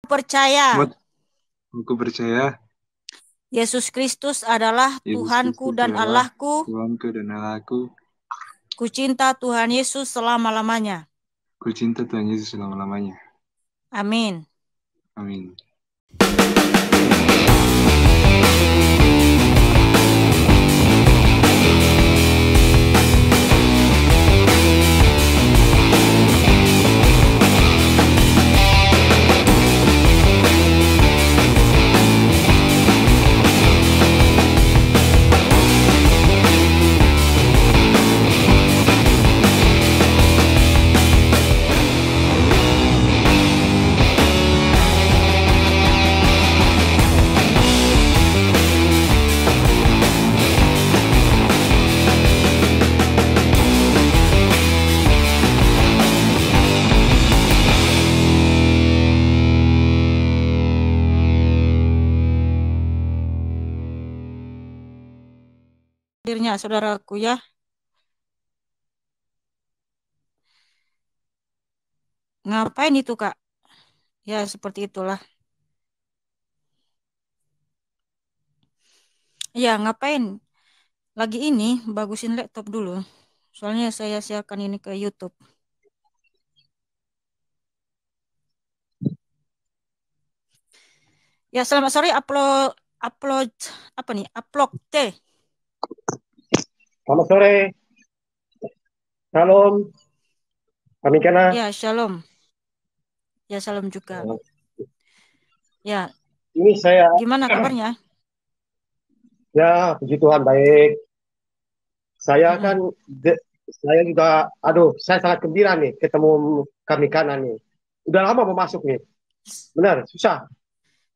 Percaya Aku percaya Yesus Kristus adalah Yesus Tuhanku Kristus dan adalah Allahku. Tuhanku dan Allahku. Ku cinta Tuhan Yesus selama-lamanya. Ku cinta Tuhan Yesus selama-lamanya. Amin. Amin. Akhirnya, saudaraku ya. Ngapain itu, Kak? Ya, seperti itulah. Ya, ngapain? Lagi ini, bagusin laptop dulu. Soalnya saya siapkan ini ke YouTube. Ya, selamat sore. Upload apa nih? Upload T. Selamat sore, Shalom, kami kena. Ya, shalom. Ya, salam juga. Ya, Ini saya, gimana kabarnya? ya puji Tuhan baik. Saya Mm-mm. kan, saya juga, saya sangat gembira nih ketemu kami kanan nih. Udah lama mau masuk nih, benar, susah.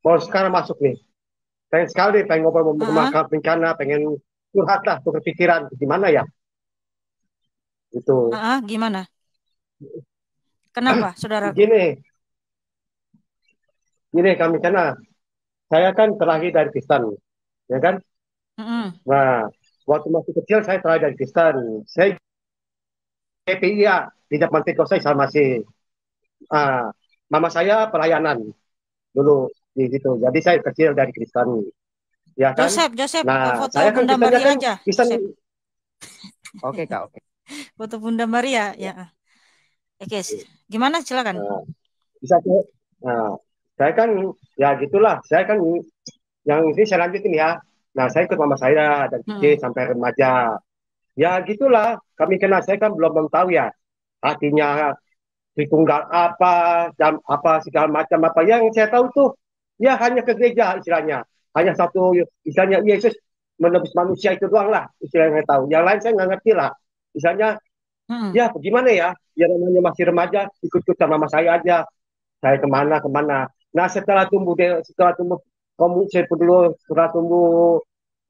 Mau sekarang masuk nih. Pengen sekali, pengen ngobrol sama Ah, kami kanan, pengen curhat lah, tukar pikiran, gimana ya? Itu, gimana? Kenapa, saudaraku? gini, gini kami kanan. Saya kan terlahir dari Kristen, ya kan? Mm-mm. Nah, waktu masih kecil saya terlahir dari Kristen. Saya PPI ya, di zaman saya masih mama saya pelayanan dulu di situ. Jadi saya kecil dari Kristen, ya kan? Joseph, Nah, foto saya kan Bunda Kristennya Maria kan aja, Kristen. Joseph. Oke, Kak, oke. Foto Bunda Maria, ya. Oke, gimana? Silakan. Nah, bisa tuh. Nah, saya kan ya gitulah. Saya kan yang ini saya lanjutin ya. Nah, saya ikut mama saya dari kecil Mm-mm. sampai remaja. Ya gitulah. Kami kenal saya kan belum tahu ya. Artinya Tritunggal apa, jam apa segala macam apa yang saya tahu tuh ya hanya ke gereja istilahnya, hanya satu istilahnya Yesus menebus manusia itu doang lah istilahnya saya tahu, yang lain saya nggak ngerti lah istilahnya. Mm-mm. Ya bagaimana ya, ya namanya masih remaja ikut-ikut sama mama saya aja, saya kemana kemana. Nah setelah tumbuh kamu saya dulu setelah tumbuh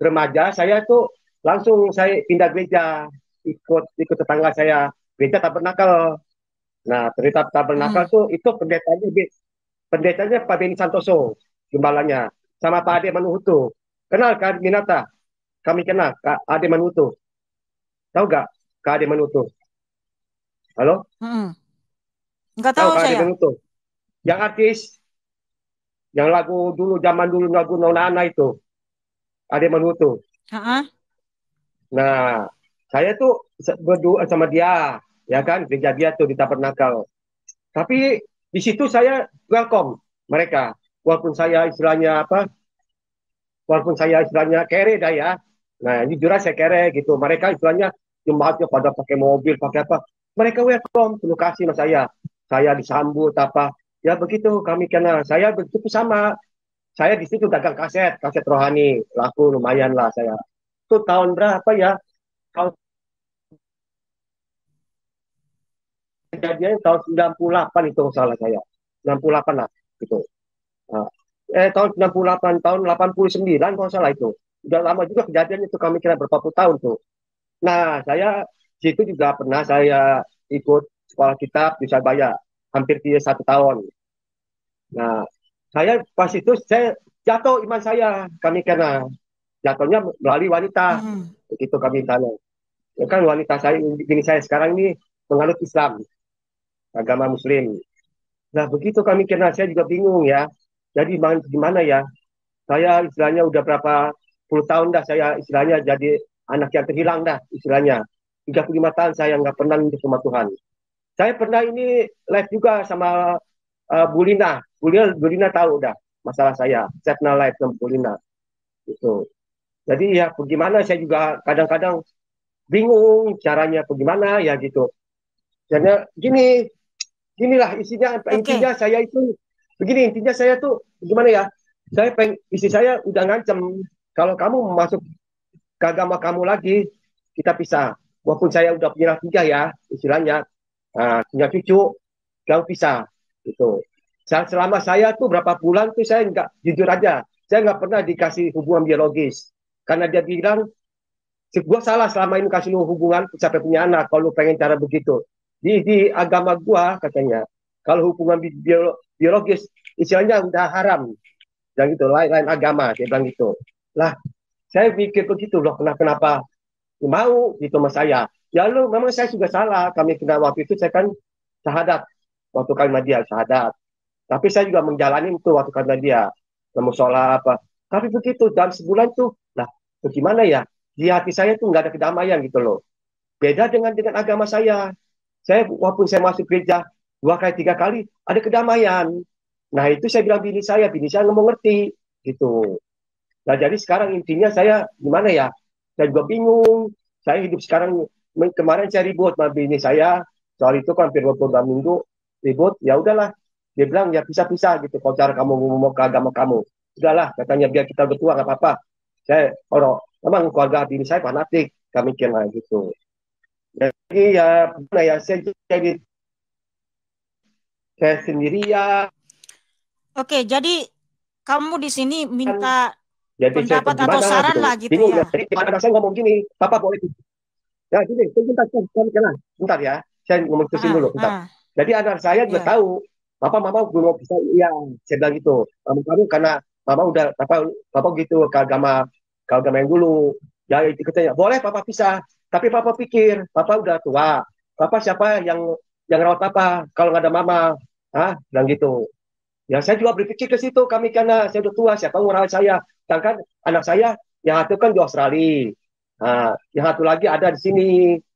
remaja saya tuh langsung saya pindah gereja, ikut ikut tetangga saya gereja tabernakel. Nah, cerita tabernakel Mm-mm. tuh itu pendetanya Pak Beni Santoso, gembalanya, sama Pak Ade Manuhutu. Kenal kan Minata? Kami kenal Kak Ade Manuhutu. Tahu gak Kak Ade Manuhutu? Halo? Mm-mm. Nggak Tahu tahu Kak Ade saya. Manuhutu? Yang artis, yang lagu dulu zaman dulu lagu Nona Ana itu, Ade Manuhutu. Ah, Nah, saya tuh berdua sama dia, ya kan, gereja dia tuh di tabernakel. Tapi di situ saya welcome mereka. Walaupun saya istilahnya apa, walaupun saya istilahnya kere dah ya. Nah, ini jujur saya kere gitu. Mereka istilahnya jemaatnya pada pakai mobil, pakai apa. Mereka welcome, penuh kasih sama saya. Saya disambut apa. Ya begitu kami kenal. Saya begitu sama. Saya di situ dagang kaset, kaset rohani. Laku lumayan lah saya. Itu tahun berapa ya? Tahun kejadian tahun 98 itu salah saya. 98 lah gitu. Nah, tahun 98, tahun 89 kalau salah itu. Udah lama juga kejadian itu kami kira berapa puluh tahun tuh. Nah, saya situ juga pernah saya ikut sekolah kitab di Surabaya hampir 1 tahun. Nah, saya pas itu saya jatuh iman saya kami kena jatuhnya melalui wanita mm-mm. begitu kami tanya. Ya kan wanita saya ini saya sekarang ini menganut Islam agama Muslim. Nah, begitu kami kena, saya juga bingung ya. Jadi gimana ya? Saya istilahnya udah berapa puluh tahun dah saya istilahnya jadi anak yang terhilang dah istilahnya. 35 tahun saya nggak pernah menyentuh rumah Tuhan. Saya pernah ini live juga sama Bu Lina. Bu Lina tahu udah masalah saya. Saya pernah live sama Bu Lina. Gitu. Jadi ya bagaimana saya juga kadang-kadang bingung caranya bagaimana ya gitu. Karena ginilah Oke, intinya saya itu begini intinya saya tuh gimana ya? Istri saya udah ngancem kalau kamu masuk ke agama kamu lagi kita pisah. Walaupun saya udah punya tiga ya istilahnya punya cucu, kamu pisah gitu. Selama saya tuh berapa bulan tuh saya nggak jujur aja, saya nggak pernah dikasih hubungan biologis karena dia bilang gue salah selama ini kasih lu hubungan sampai punya anak kalau lu pengen cara begitu di agama gua katanya kalau hubungan biologis istilahnya udah haram dan gitu lain agama dia bilang gitu lah saya pikir begitu loh kenapa mau gitu sama saya ya lu memang saya juga salah kami kena waktu itu saya kan syahadat waktu kami dia syahadat tapi saya juga menjalani itu waktu kami dia mau sholat apa tapi begitu dalam sebulan tuh lah bagaimana ya di hati saya tuh nggak ada kedamaian gitu loh. Beda dengan agama saya. Saya walaupun saya masuk gereja 2 kali 3 kali ada kedamaian. Nah itu saya bilang bini saya nggak mau ngerti gitu. Nah jadi sekarang intinya saya gimana ya? Saya juga bingung. Saya hidup sekarang kemarin saya ribut sama bini saya soal itu kan hampir 22 minggu ribut. Ya udahlah. Dia bilang ya pisah-pisah gitu. Kalau cara kamu mau ke agama kamu, sudahlah katanya biar kita berdua nggak apa-apa. Saya orang memang keluarga bini saya fanatik kami kira gitu. Jadi ya gimana ya saya jadi saya sendirian oke. Jadi kamu di sini minta jadi saya pendapat atau gimana saran gitu lah gitu bingung ya. jadi anak saya ngomong gini papa boleh ya gini sebentar bentar ya saya ngomong terusin Ah, dulu bentar ah, jadi anak saya juga ya. tahu papa mama gue mau bisa iya saya bilang gitu kamu karena mama udah papa gitu ke agama yang dulu ya itu katanya boleh papa pisah tapi papa pikir papa udah tua papa siapa yang rawat papa kalau nggak ada mama bilang gitu. Ya saya juga berpikir ke situ kami karena saya udah tua siapa yang merawat saya. Sedangkan anak saya yang satu kan di Australia. Nah, yang satu lagi ada di sini.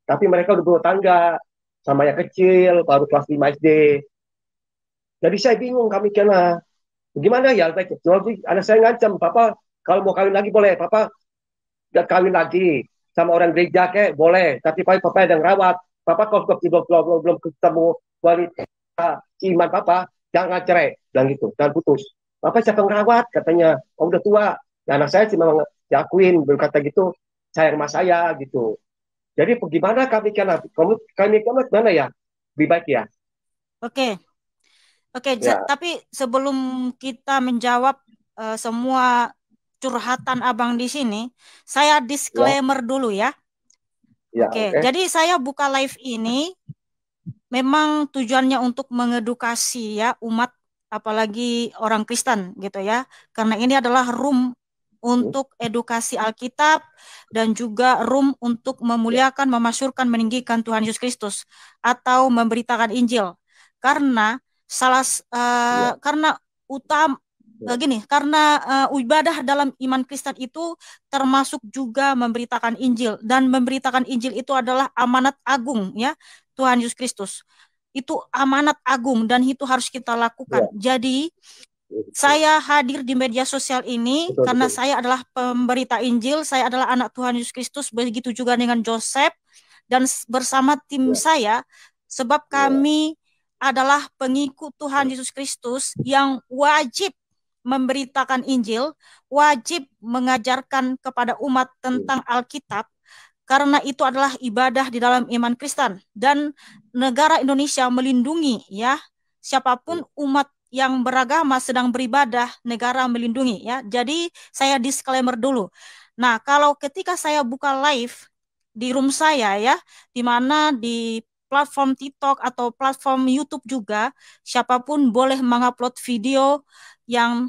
Tapi mereka udah bertangga sama yang kecil baru kelas 5 SD. Jadi saya bingung kami karena gimana ya baik. Anak saya ngancam, "Papa kalau mau kawin lagi boleh, Papa gak kawin lagi sama orang gereja kayak boleh, tapi Papa yang rawat. Papa kalau belum ketemu wanita iman Papa jangan cerai dan gitu jangan putus Papa siapa ngerawat katanya oh udah tua nah, anak saya sih memang diakuin berkata gitu sayang sama saya gitu jadi bagaimana kami mana ya lebih baik ya Oke, oke. ya Tapi sebelum kita menjawab semua curhatan abang di sini, saya ya disclaimer dulu ya. ya Oke, oke jadi saya buka live ini memang tujuannya untuk mengedukasi ya umat apalagi orang Kristen gitu ya. Karena ini adalah room untuk edukasi Alkitab dan juga room untuk ya memuliakan, memasyurkan, meninggikan Tuhan Yesus Kristus atau memberitakan Injil. Karena ya karena utama ya gini, karena ibadah dalam iman Kristen itu termasuk juga memberitakan Injil dan memberitakan Injil itu adalah amanat agung ya Tuhan Yesus Kristus. Itu amanat agung dan itu harus kita lakukan. ya Jadi, betul saya hadir di media sosial ini betul karena betul saya adalah pemberita Injil, saya adalah anak Tuhan Yesus Kristus, begitu juga dengan Joseph dan bersama tim ya saya sebab ya kami adalah pengikut Tuhan Yesus Kristus yang wajib memberitakan Injil, wajib mengajarkan kepada umat tentang Alkitab karena itu adalah ibadah di dalam iman Kristen dan negara Indonesia melindungi ya siapapun umat yang beragama sedang beribadah negara melindungi ya. Jadi saya disclaimer dulu. Nah, kalau ketika saya buka live di room saya ya di mana di platform TikTok atau platform YouTube juga siapapun boleh mengupload video yang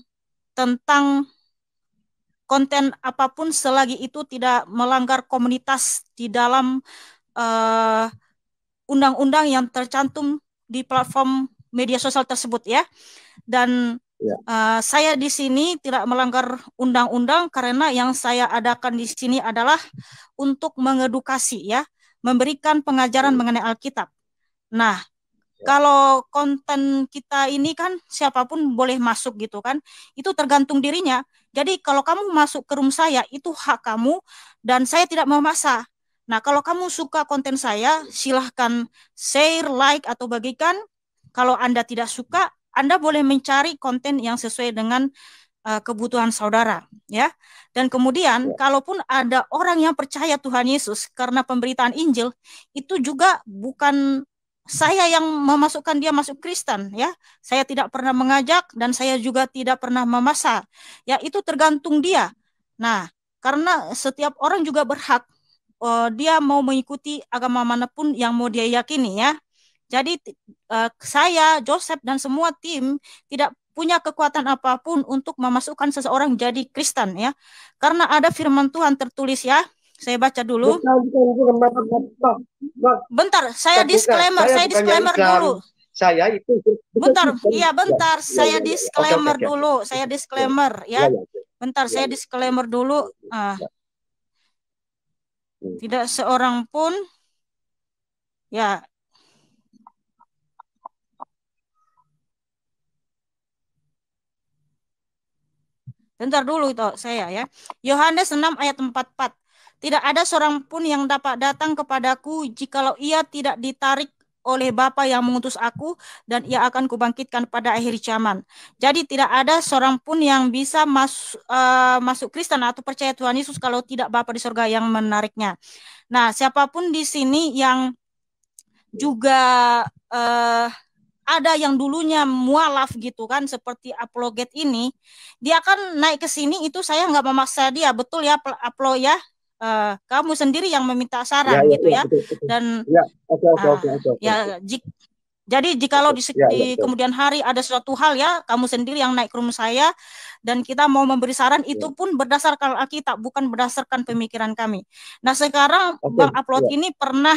tentang konten apapun selagi itu tidak melanggar komunitas di dalam undang-undang yang tercantum di platform media sosial tersebut ya. Dan saya di sini tidak melanggar undang-undang karena yang saya adakan di sini adalah untuk mengedukasi ya, memberikan pengajaran mengenai Alkitab. Nah, kalau konten kita ini kan siapapun boleh masuk gitu kan, itu tergantung dirinya. Jadi kalau kamu masuk ke room saya, itu hak kamu dan saya tidak memaksa. Nah, kalau kamu suka konten saya, silahkan share, like, atau bagikan. Kalau Anda tidak suka, Anda boleh mencari konten yang sesuai dengan kebutuhan saudara, ya. Dan kemudian, kalaupun ada orang yang percaya Tuhan Yesus karena pemberitaan Injil, itu juga bukan saya yang memasukkan dia masuk Kristen, ya. Saya tidak pernah mengajak dan saya juga tidak pernah memaksa. Ya, itu tergantung dia. Nah, karena setiap orang juga berhak dia mau mengikuti agama manapun yang mau dia yakini, ya. Jadi saya, Joseph, dan semua tim tidak punya kekuatan apapun untuk memasukkan seseorang jadi Kristen ya. Karena ada firman Tuhan tertulis ya. Saya baca dulu. Bentar, saya disclaimer, saya disclaimer dulu. Saya itu bentar, iya bentar, saya disclaimer dulu, saya disclaimer ya. Bentar, saya disclaimer dulu. Tidak seorang pun ya. Bentar dulu itu saya ya. Yohanes 6 ayat 44. Tidak ada seorang pun yang dapat datang kepadaku jikalau ia tidak ditarik oleh Bapa yang mengutus aku, dan ia akan kubangkitkan pada akhir zaman. Jadi tidak ada seorang pun yang bisa masuk Kristen atau percaya Tuhan Yesus kalau tidak Bapa di surga yang menariknya. Nah, siapapun di sini yang juga ada yang dulunya mualaf gitu kan, seperti apologet ini, dia kan naik ke sini, itu saya nggak memaksa dia, betul ya, Aplo ya, kamu sendiri yang meminta saran gitu ya, betul. Dan jadi jikalau di kemudian hari ada suatu hal ya, kamu sendiri yang naik ke rumah saya dan kita mau memberi saran, itu pun berdasarkan Alkitab, bukan berdasarkan pemikiran kami. Nah sekarang Bang Upload ini pernah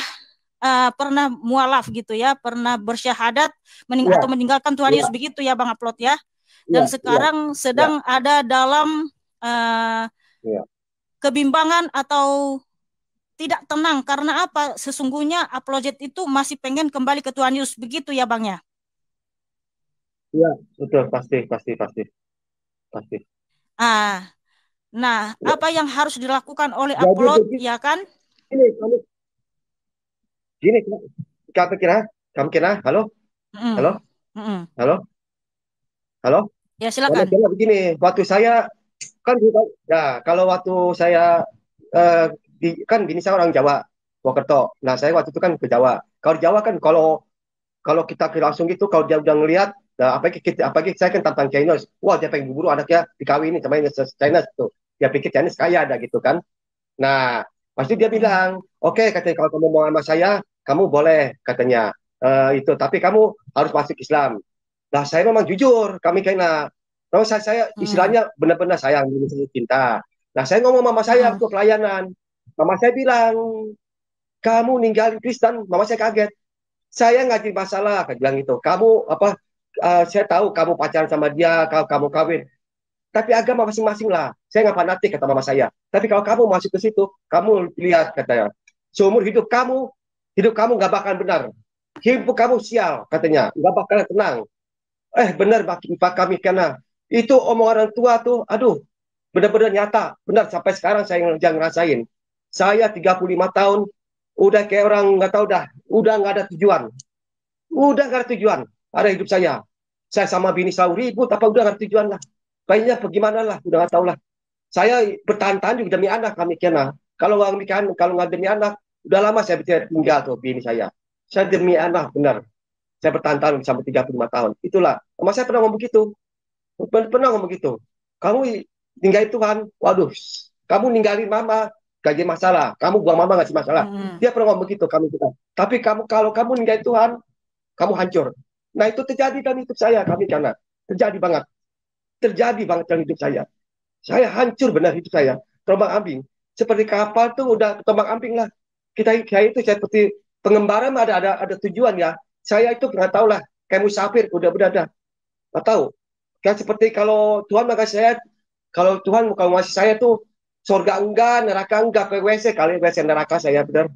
mualaf gitu ya, pernah bersyahadat atau meninggalkan Tuhan Yesus begitu ya Bang Upload ya. Dan sekarang sedang ada dalam kebimbangan atau tidak tenang karena apa? Sesungguhnya Upload itu masih pengen kembali ke Tuhan Yesus begitu ya Bang ya. Iya, betul, pasti. Nah, apa yang harus dilakukan oleh Upload ya kan? Gini, kamu kira, halo? Ya silakan. Begini, waktu saya kan ya, kalau waktu saya kan gini, saya orang Jawa, Purwokerto. Nah, saya waktu itu kan ke Jawa. Kalau di Jawa kan kalau kita langsung gitu, kalau dia udah ngelihat, nah, apalagi saya kan tantang Chinese, wah dia pengen buru anaknya dikawinin sama Chinese tuh. Dia pikir Chinese kaya ada gitu kan. Nah, pasti dia bilang, oke, katanya kalau kamu mau sama saya, kamu boleh katanya itu, tapi kamu harus masuk Islam. Nah, saya memang jujur, kami kena. Kalau saya istilahnya benar-benar sayang, cinta. Nah, saya ngomong mama saya untuk pelayanan. Mama saya bilang, kamu ninggalin Kristen. Mama saya kaget. Saya nggak jadi masalah, kayak bilang itu. Kamu saya tahu kamu pacaran sama dia, kamu kawin. Tapi agama masing-masing lah. Saya nggak fanatik, kata mama saya. Tapi kalau kamu masuk ke situ, kamu lihat, katanya. Seumur hidup kamu nggak bakal benar. Hidup kamu sial, katanya. Nggak bakal tenang. Benar Pak kami karena itu omongan orang tua tuh, aduh, benar-benar nyata. Benar, sampai sekarang saya ngerasain. Saya 35 tahun, udah kayak orang nggak tahu udah nggak ada tujuan. Udah nggak ada tujuan, ada hidup saya. Saya sama bini selalu ribut, apa udah nggak ada tujuan lah. Baiknya bagaimana lah, udah nggak tahu lah. Saya bertahan-tahan juga demi anak kami kena. Kalau nggak demi anak, udah lama saya bisa tinggal tuh bini saya. Saya demi anak, benar. Saya bertahan-tahan sampai 35 tahun. Itulah. Mama saya pernah ngomong begitu. Pernah ngomong begitu. Kamu ninggalin Tuhan, waduh, kamu ninggalin mama, gak jadi masalah. Kamu buang mama gak jadi masalah. Dia pernah ngomong begitu, tapi kalau kamu ninggalin Tuhan, kamu hancur. Nah itu terjadi dalam hidup saya, karena terjadi banget dalam hidup saya. Saya hancur benar hidup saya. Terombang ambing. Seperti kapal tuh udah terombang ambing lah. Kita itu seperti pengembara ada tujuan ya. Saya itu nggak tahu lah. kayak musafir, udah nggak tahu. Kan seperti kalau Tuhan makasih saya, kalau Tuhan mau ngasih saya tuh surga enggak, neraka enggak, ke WC kali WC neraka saya benar.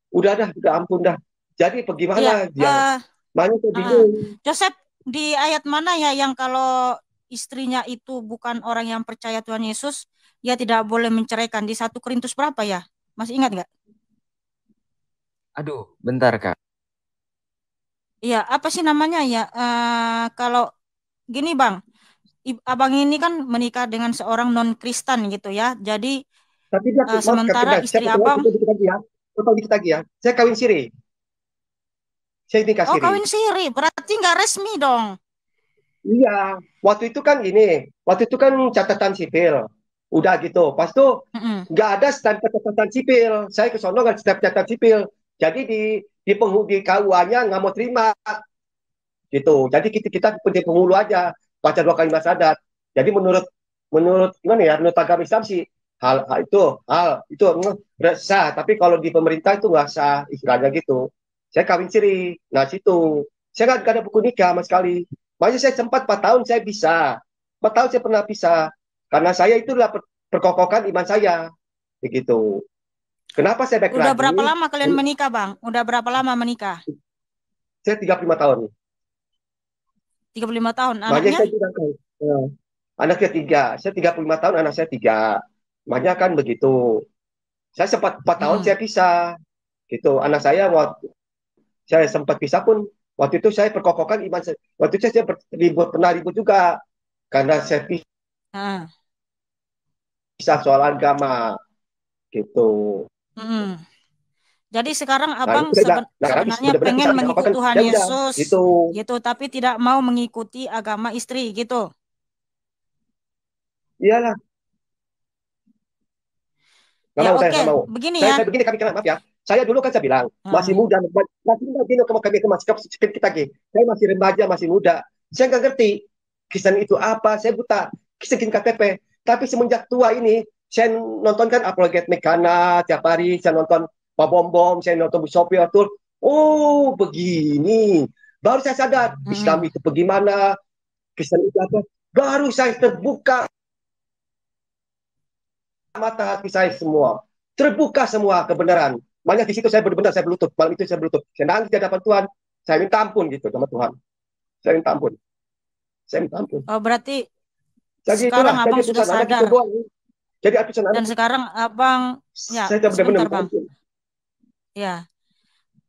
Udah ampun dah. Jadi Iya, bagaimana dia? Makanya saya uh, bingung. Joseph, di ayat mana ya yang kalau istrinya itu bukan orang yang percaya Tuhan Yesus, dia tidak boleh menceraikan? Di 1 Korintus berapa ya? Masih ingat nggak? Aduh, bentar Kak. Iya, apa sih namanya ya? Kalau gini Bang, abang ini kan menikah dengan seorang non-Kristen gitu ya. Jadi Tapi dia, maaf, sementara saya istri potong abang, dikit lagi ya. Potong dikit lagi ya. Saya kawin siri. Saya nikah oh siri. kawin siri, berarti nggak resmi dong. Iya, waktu itu kan gini, waktu itu kan catatan sipil, udah gitu. Pas itu Mm-mm. nggak ada stempel catatan sipil, saya ke sono nggak stempel catatan sipil. Jadi di penghulu di KUA-nya nggak mau terima gitu. Jadi kita di penghulu aja baca 2 kalimat syahadat. Jadi menurut menurut gimana ya, menurut agama Islam sih hal itu sah. Tapi kalau di pemerintah itu nggak sah istilahnya gitu. Saya kawin siri, nah situ saya nggak ada buku nikah sama sekali. Makanya saya sempat 4 tahun saya bisa. 4 tahun saya pernah bisa. Karena saya itulah perkokokan iman saya. Begitu. Kenapa saya back Udah lagi? berapa lama kalian menikah, Bang? Udah berapa lama menikah? Saya 35 tahun. 35 tahun. Makanya Anaknya? saya bilang kan, anaknya 3. Saya 35 tahun, anak saya 3. Makanya kan begitu. Saya sempat 4 tahun saya pisah. Gitu. Anak saya waktu saya sempat pisah pun waktu itu saya perkokokan iman saya. Waktu itu saya pernah ribut juga karena saya Ah. pisah soal agama gitu. Mm. Jadi sekarang Nah, abang itu saya bilang, nah, sekarang sebenarnya benar-benar pengen pisah mengikut perkokokan. Tuhan Ya udah, Yesus gitu. gitu, tapi tidak mau mengikuti agama istri gitu. Iyalah, nggak Ya mau saya oke, nggak mau. begini Saya, ya. saya begini kami kenal, maaf ya. Saya dulu kan saya bilang masih Ah. muda, masih muda gini kalau kami masih kita gini. Saya masih remaja, masih muda. Saya nggak ngerti Kristen itu apa. Saya buta Kristen KTP. Tapi semenjak tua ini, saya nonton kan Apologet Mekana tiap hari. Saya nonton Pak Bom Bom, saya nonton Bu Sophia Atul. Oh begini. Baru saya sadar Islam Mm. itu bagaimana, Kristen itu apa. Baru saya terbuka mata hati saya semua. Terbuka semua kebenaran. Makanya di situ saya benar-benar saya berlutut. Malam itu saya berlutut. Saya nangis di hadapan Tuhan. Saya minta ampun gitu sama Tuhan. Saya minta ampun. Saya minta ampun. Oh berarti Jadi sekarang itulah. Jadi abang sudah utusan anak itu sadar doang. Jadi utusan dan anak. sekarang abang ya Saya benar-benar sebentar minta Bang. ampun. Ya,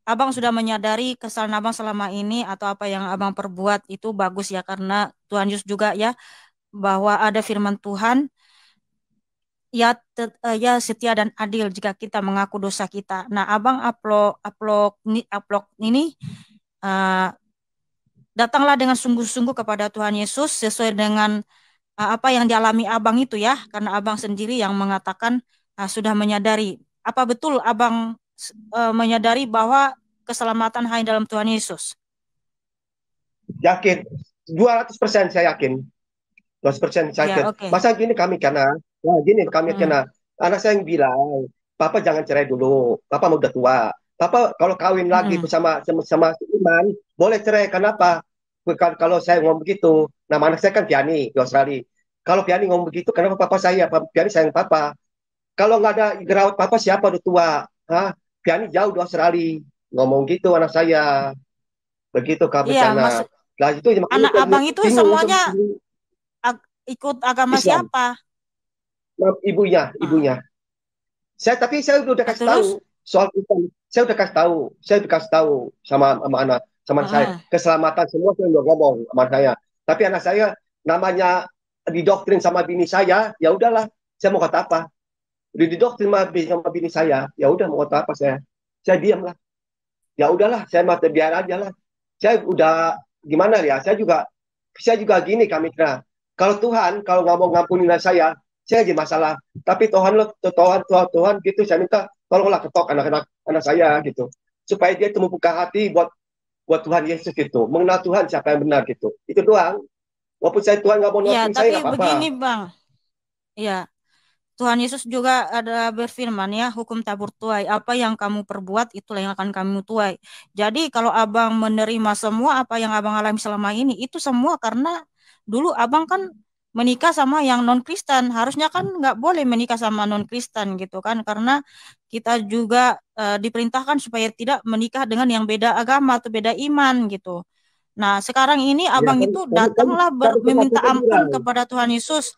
abang sudah menyadari kesalahan abang selama ini atau apa yang abang perbuat itu bagus ya karena Tuhan Yesus juga ya bahwa ada firman Tuhan ya setia dan adil jika kita mengaku dosa kita. Nah, abang upload ini uh, datanglah dengan sungguh-sungguh kepada Tuhan Yesus sesuai dengan apa yang dialami abang itu ya, karena abang sendiri yang mengatakan sudah menyadari. Apa betul abang menyadari bahwa keselamatan hanya dalam Tuhan Yesus? Yakin. 200% saya yakin. 200% saya yakin. Ya, oke. Masa gini kami karena, gini kami karena anak saya yang bilang, Papa jangan cerai dulu. Papa udah tua. Papa kalau kawin lagi sama Iman, boleh cerai. Kenapa? Kalau saya ngomong begitu, nama anak saya kan Piani di Australia. Kalau Piani ngomong begitu, kenapa Papa saya? Piani sayang Papa. Kalau nggak ada gerawat Papa siapa udah tua? Hah? Piani jauh di Australia. Ngomong gitu anak saya. Begitu kami Iya, karena. Nah itu anak abang itu bingung semuanya ikut agama Islam. siapa? Ibunya. Tapi saya udah kasih tahu Terus? soal Islam. Saya udah kasih tahu sama anak saya. Keselamatan semua saya udah ngomong sama saya. Tapi anak saya namanya didoktrin sama bini saya, ya udahlah. Saya mau kata apa? Udah didoktrin sama bini saya, ya udah mau kata apa saya? Saya diam lah. Ya udahlah, saya mati biar aja lah. Saya udah gimana ya? Saya juga gini kami kira. Kalau Tuhan kalau nggak mau ngampuni saya lagi masalah. Tapi Tuhan gitu saya minta tolonglah ketok anak saya gitu. Supaya dia itu membuka hati buat Tuhan Yesus gitu. Mengenal Tuhan siapa yang benar gitu. Itu doang. Walaupun Tuhan nggak mau Ya, nolongin saya tapi nggak apa-apa. begini Bang. Ya, Tuhan Yesus juga ada berfirman ya, hukum tabur tuai. Apa yang kamu perbuat, itulah yang akan kamu tuai. Jadi kalau abang menerima semua apa yang abang alami selama ini, itu semua karena dulu abang kan menikah sama yang non-Kristen. Harusnya kan nggak boleh menikah sama non-Kristen gitu kan. Karena kita juga diperintahkan supaya tidak menikah dengan yang beda agama atau beda iman gitu. Nah, sekarang ini Ya, abang kan, itu kan datanglah pernah meminta kita ampun bilang. kepada Tuhan Yesus.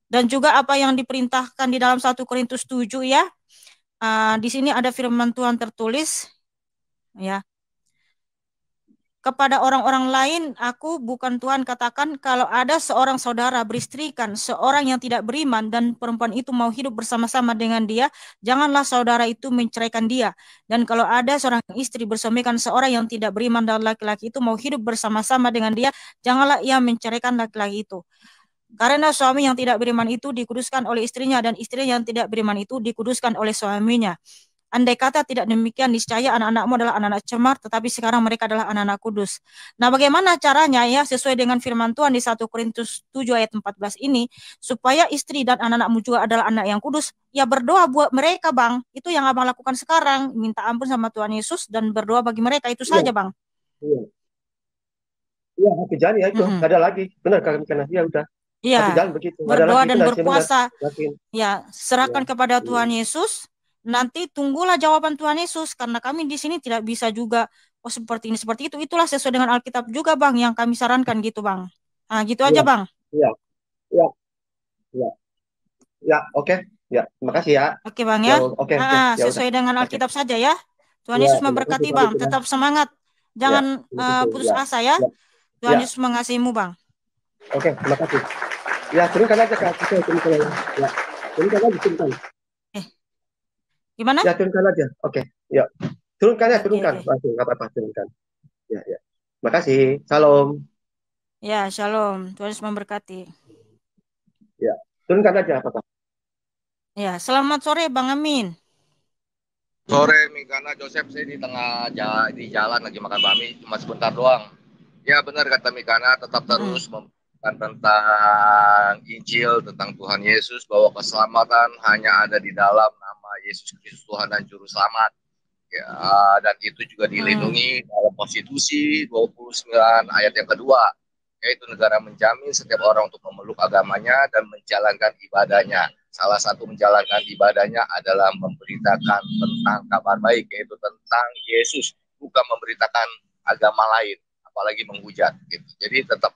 Dan juga apa yang diperintahkan di dalam 1 Korintus 7 ya. Di sini ada firman Tuhan tertulis ya. Kepada orang-orang lain aku bukan Tuhan katakan, kalau ada seorang saudara beristrikan seorang yang tidak beriman dan perempuan itu mau hidup bersama-sama dengan dia, janganlah saudara itu menceraikan dia. Dan kalau ada seorang istri bersuamikan seorang yang tidak beriman dan laki-laki itu mau hidup bersama-sama dengan dia, janganlah ia menceraikan laki-laki itu. Karena suami yang tidak beriman itu dikuduskan oleh istrinya, dan istri yang tidak beriman itu dikuduskan oleh suaminya. Andai kata tidak demikian, niscaya anak-anakmu adalah anak-anak cemar, tetapi sekarang mereka adalah anak-anak kudus. Nah, bagaimana caranya ya, sesuai dengan firman Tuhan di 1 Korintus 7 ayat 14 ini, supaya istri dan anak-anakmu juga adalah anak yang kudus, ya berdoa buat mereka, Bang. Itu yang abang lakukan sekarang, minta ampun sama Tuhan Yesus dan berdoa bagi mereka, itu Iya, saja, Bang. iya. Iya, hati jalan ya itu. Mm-mm. Gak ada lagi. Benar, karena dia udah. Iya, Hati jalan begitu. Gak ada berdoa lagi. dan Benar, sih benar. berpuasa. Yakin. Ya, Iya, serahkan kepada iya. Tuhan Yesus. Nanti tunggulah jawaban Tuhan Yesus, karena kami di sini tidak bisa juga, oh seperti ini, seperti itu. Itulah sesuai dengan Alkitab juga, Bang, yang kami sarankan gitu, Bang. Nah, gitu aja, Iya, Bang. iya, iya, iya. Ya, oke. Ya, terima kasih ya. Oke, Bang ya. Yang oke, oke. Ya udah. Sesuai dengan Oke. Alkitab saja ya. Tuhan Ya, Yesus terima kasih memberkati, Pak Bang. Riki ya. Tetap semangat. Ya, Jangan terima kasih. putus Ya, asa ya. ya, Tuhan ya. Yesus mengasihimu, Bang. Oke, terima kasih. Ya, turunkan aja Kak. Oke, turunkan aja. Ya. Turunkan aja, turunkan. Gimana? Ya, turunkan aja. Oke. Ya. Turunkan ya, Oke, turunkan. oke. Langsung, nggak apa-apa, turunkan. Ya, ya. Terima kasih. Salam. Ya, shalom. Tuhan Yesus memberkati. Ya. Turunkan aja apa-apa. Ya, selamat sore, Bang Amin. Sore Mikana Joseph, saya di di jalan lagi makan bakmi, cuma sebentar doang. Ya benar kata Mikana, tetap terus memberikan tentang Injil, tentang Tuhan Yesus, bahwa keselamatan hanya ada di dalam nama Yesus Kristus Tuhan dan Juru Selamat. Ya, dan itu juga dilindungi dalam konstitusi 29 ayat yang kedua, yaitu negara menjamin setiap orang untuk memeluk agamanya dan menjalankan ibadahnya. Salah satu menjalankan ibadahnya adalah memberitakan tentang kabar baik, yaitu tentang Yesus, bukan memberitakan agama lain, apalagi menghujat gitu. Jadi tetap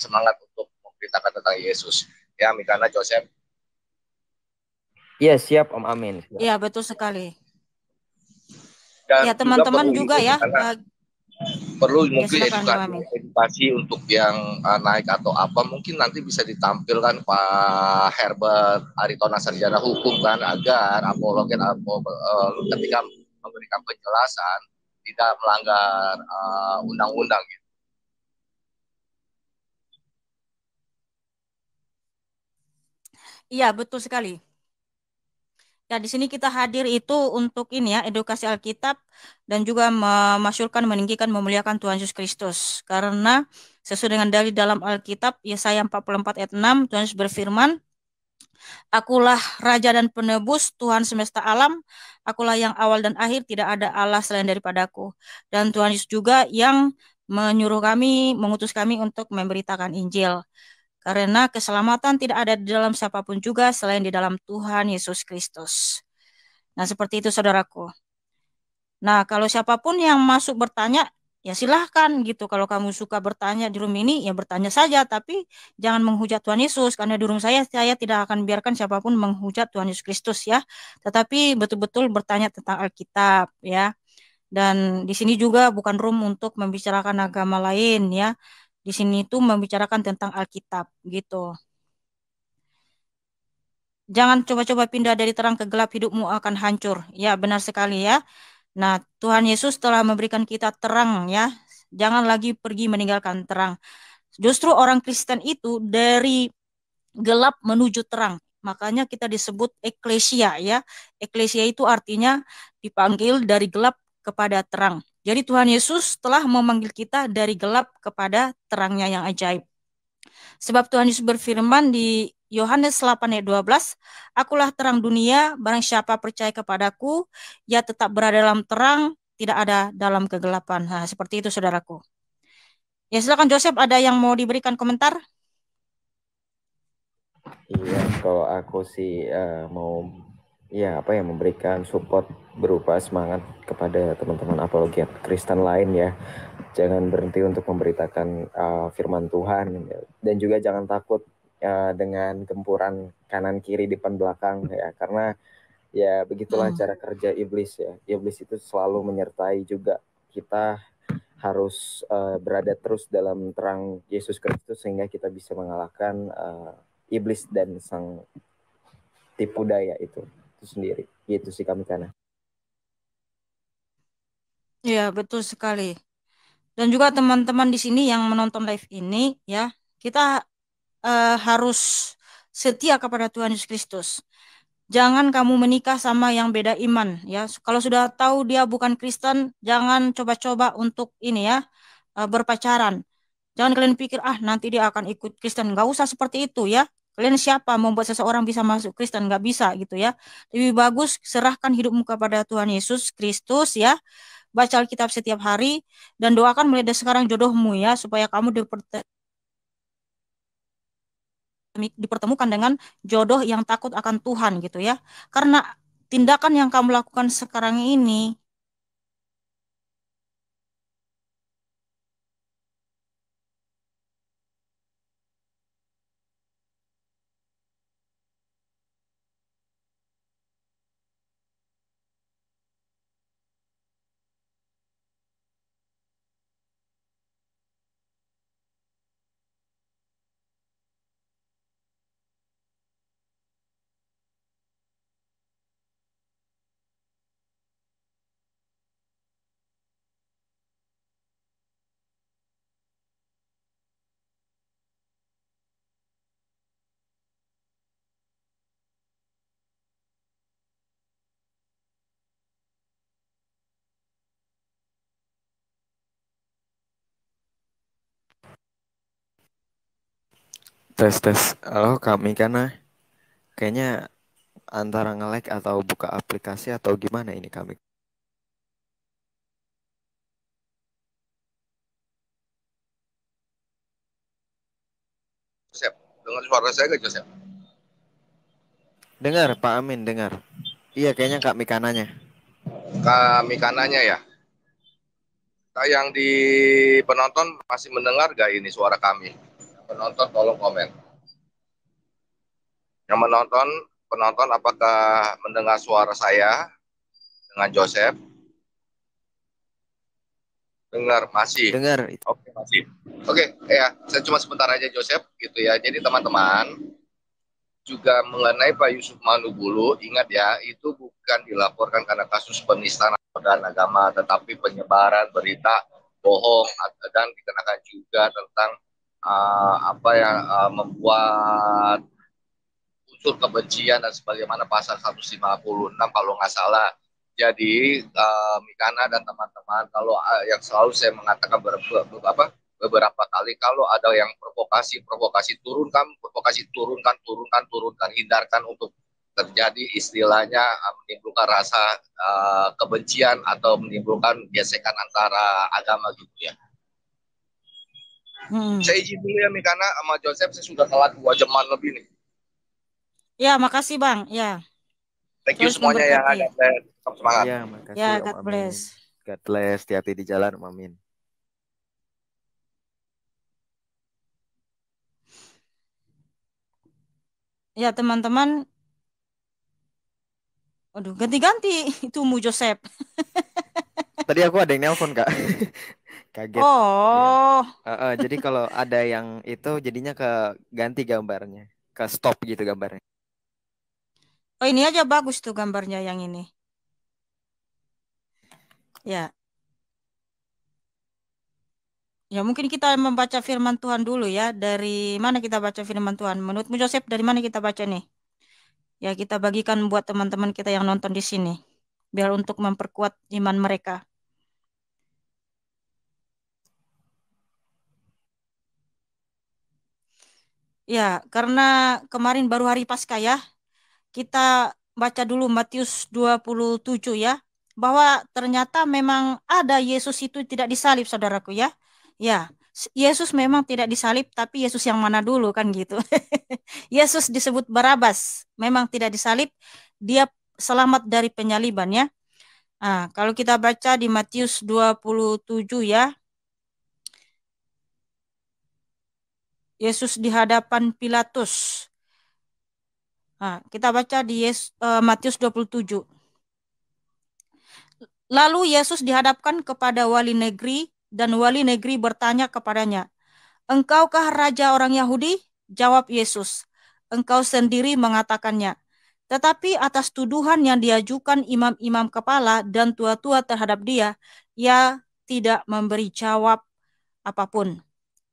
semangat untuk memberitakan tentang Yesus. Ya, Mikana Joseph. Iya, siap Om Amin. Iya, betul sekali. Dan ya, teman-teman juga ya. Perlu ya, mungkin edukasi untuk yang naik atau apa, mungkin nanti bisa ditampilkan Pak Herbert Aritona sarjana hukum kan, agar apologet ketika memberikan penjelasan tidak melanggar undang-undang gitu. Iya, betul sekali. Ya, di sini kita hadir itu untuk ini ya, edukasi Alkitab dan juga memasyurkan, meninggikan, memuliakan Tuhan Yesus Kristus. Karena sesuai dengan dalil dalam Alkitab, Yesaya 44 ayat 6, Tuhan Yesus berfirman, Akulah Raja dan Penebus, Tuhan semesta alam, akulah yang awal dan akhir, tidak ada Allah selain daripadaku. Dan Tuhan Yesus juga yang menyuruh kami, mengutus kami untuk memberitakan Injil. Karena keselamatan tidak ada di dalam siapapun juga selain di dalam Tuhan Yesus Kristus. Nah, seperti itu saudaraku. Nah, kalau siapapun yang masuk bertanya, ya silahkan gitu. Kalau kamu suka bertanya di room ini, ya bertanya saja. Tapi jangan menghujat Tuhan Yesus. Karena di room saya tidak akan biarkan siapapun menghujat Tuhan Yesus Kristus ya. Tetapi betul-betul bertanya tentang Alkitab ya. Dan di sini juga bukan room untuk membicarakan agama lain ya. Di sini itu membicarakan tentang Alkitab gitu. Jangan coba-coba pindah dari terang ke gelap, hidupmu akan hancur. Ya, benar sekali ya. Nah, Tuhan Yesus telah memberikan kita terang ya. Jangan lagi pergi meninggalkan terang. Justru orang Kristen itu dari gelap menuju terang. Makanya kita disebut eklesia ya. Eklesia itu artinya dipanggil dari gelap kepada terang. Jadi Tuhan Yesus telah memanggil kita dari gelap kepada terangnya yang ajaib. Sebab Tuhan Yesus berfirman di Yohanes 8 ayat 12, akulah terang dunia, barang siapa percaya kepadaku, ia tetap berada dalam terang, tidak ada dalam kegelapan. Nah, seperti itu saudaraku. Ya, silakan Joseph, ada yang mau diberikan komentar? Iya, kalau aku sih mau memberikan support berupa semangat kepada teman-teman apologet Kristen lain ya. Jangan berhenti untuk memberitakan firman Tuhan dan juga jangan takut dengan gempuran kanan kiri depan belakang ya, karena ya begitulah cara kerja iblis ya. Iblis itu selalu menyertai juga kita, harus berada terus dalam terang Yesus Kristus sehingga kita bisa mengalahkan iblis dan sang tipu daya itu sendiri. Gitu sih kami karena. Ya, betul sekali. Dan juga teman-teman di sini yang menonton live ini ya, kita harus setia kepada Tuhan Yesus Kristus. Jangan kamu menikah sama yang beda iman ya. Kalau sudah tahu dia bukan Kristen, jangan coba-coba untuk ini ya, berpacaran. Jangan kalian pikir nanti dia akan ikut Kristen. Nggak usah seperti itu ya. Kalian siapa membuat seseorang bisa masuk Kristen? Nggak bisa gitu ya. Lebih bagus serahkan hidupmu kepada Tuhan Yesus Kristus ya. Baca Alkitab setiap hari dan doakan mulai dari sekarang jodohmu ya, supaya kamu dipertemukan dengan jodoh yang takut akan Tuhan gitu ya. Karena tindakan yang kamu lakukan sekarang ini Tes. Halo kami karena kayaknya antara nge-lag atau buka aplikasi atau gimana ini kami. Joseph, dengar suara saya gak Joseph? Dengar Pak Amin, dengar. Iya kayaknya Kak Mikananya. Kami kanannya ya. Yang di penonton masih mendengar gak ini suara kami? Penonton tolong komen. Yang penonton apakah mendengar suara saya dengan Joseph? Dengar masih. Dengar. Oke, masih. Oke, ya, saya cuma sebentar aja Joseph gitu ya. Jadi teman-teman juga mengenai Pak Yusuf Manubulu, ingat ya, itu bukan dilaporkan karena kasus penistaan agama, tetapi penyebaran berita bohong dan dikenakan juga tentang membuat unsur kebencian dan sebagaimana pasal 156 kalau nggak salah. Jadi Mikana dan teman-teman, kalau yang selalu saya mengatakan beberapa kali, kalau ada yang provokasi turunkan, hindarkan untuk terjadi istilahnya menimbulkan rasa kebencian atau menimbulkan gesekan antara agama gitu ya. Saya izin dulu ya Mikana sama Joseph, saya sudah telat 2 jaman lebih nih. ya, makasih Bang. Ya. Thank you semuanya ya. Tetap semangat. Ya, makasih Ya, Om God Amin. bless. God bless, hati-hati di jalan Om Amin. Ya, teman-teman. Aduh, ganti-ganti itu Mu Joseph. Tadi aku ada yang nelpon Kak. Kaget. Oh. Ya. Jadi kalau ada yang itu jadinya ke ganti gambarnya, ke stop gitu gambarnya. Oh, ini aja bagus tuh gambarnya yang ini. Ya. Ya, mungkin kita membaca firman Tuhan dulu ya. Dari mana kita baca firman Tuhan? Menurutmu Joseph, dari mana kita baca nih? Ya, kita bagikan buat teman-teman kita yang nonton di sini. Biar untuk memperkuat iman mereka. Ya, karena kemarin baru hari Paskah ya, kita baca dulu Matius 27 ya, bahwa ternyata memang ada Yesus itu tidak disalib, saudaraku ya. Ya, Yesus memang tidak disalib, tapi Yesus yang mana dulu kan gitu. Yesus disebut Barabas, memang tidak disalib, dia selamat dari penyaliban ya. Nah, kalau kita baca di Matius 27 ya, Yesus di hadapan Pilatus. Nah, kita baca di Matius 27. Lalu Yesus dihadapkan kepada wali negeri, dan wali negeri bertanya kepadanya, "Engkaukah raja orang Yahudi?" Jawab Yesus, "Engkau sendiri mengatakannya." Tetapi atas tuduhan yang diajukan imam-imam kepala dan tua-tua terhadap dia, ia tidak memberi jawab apapun.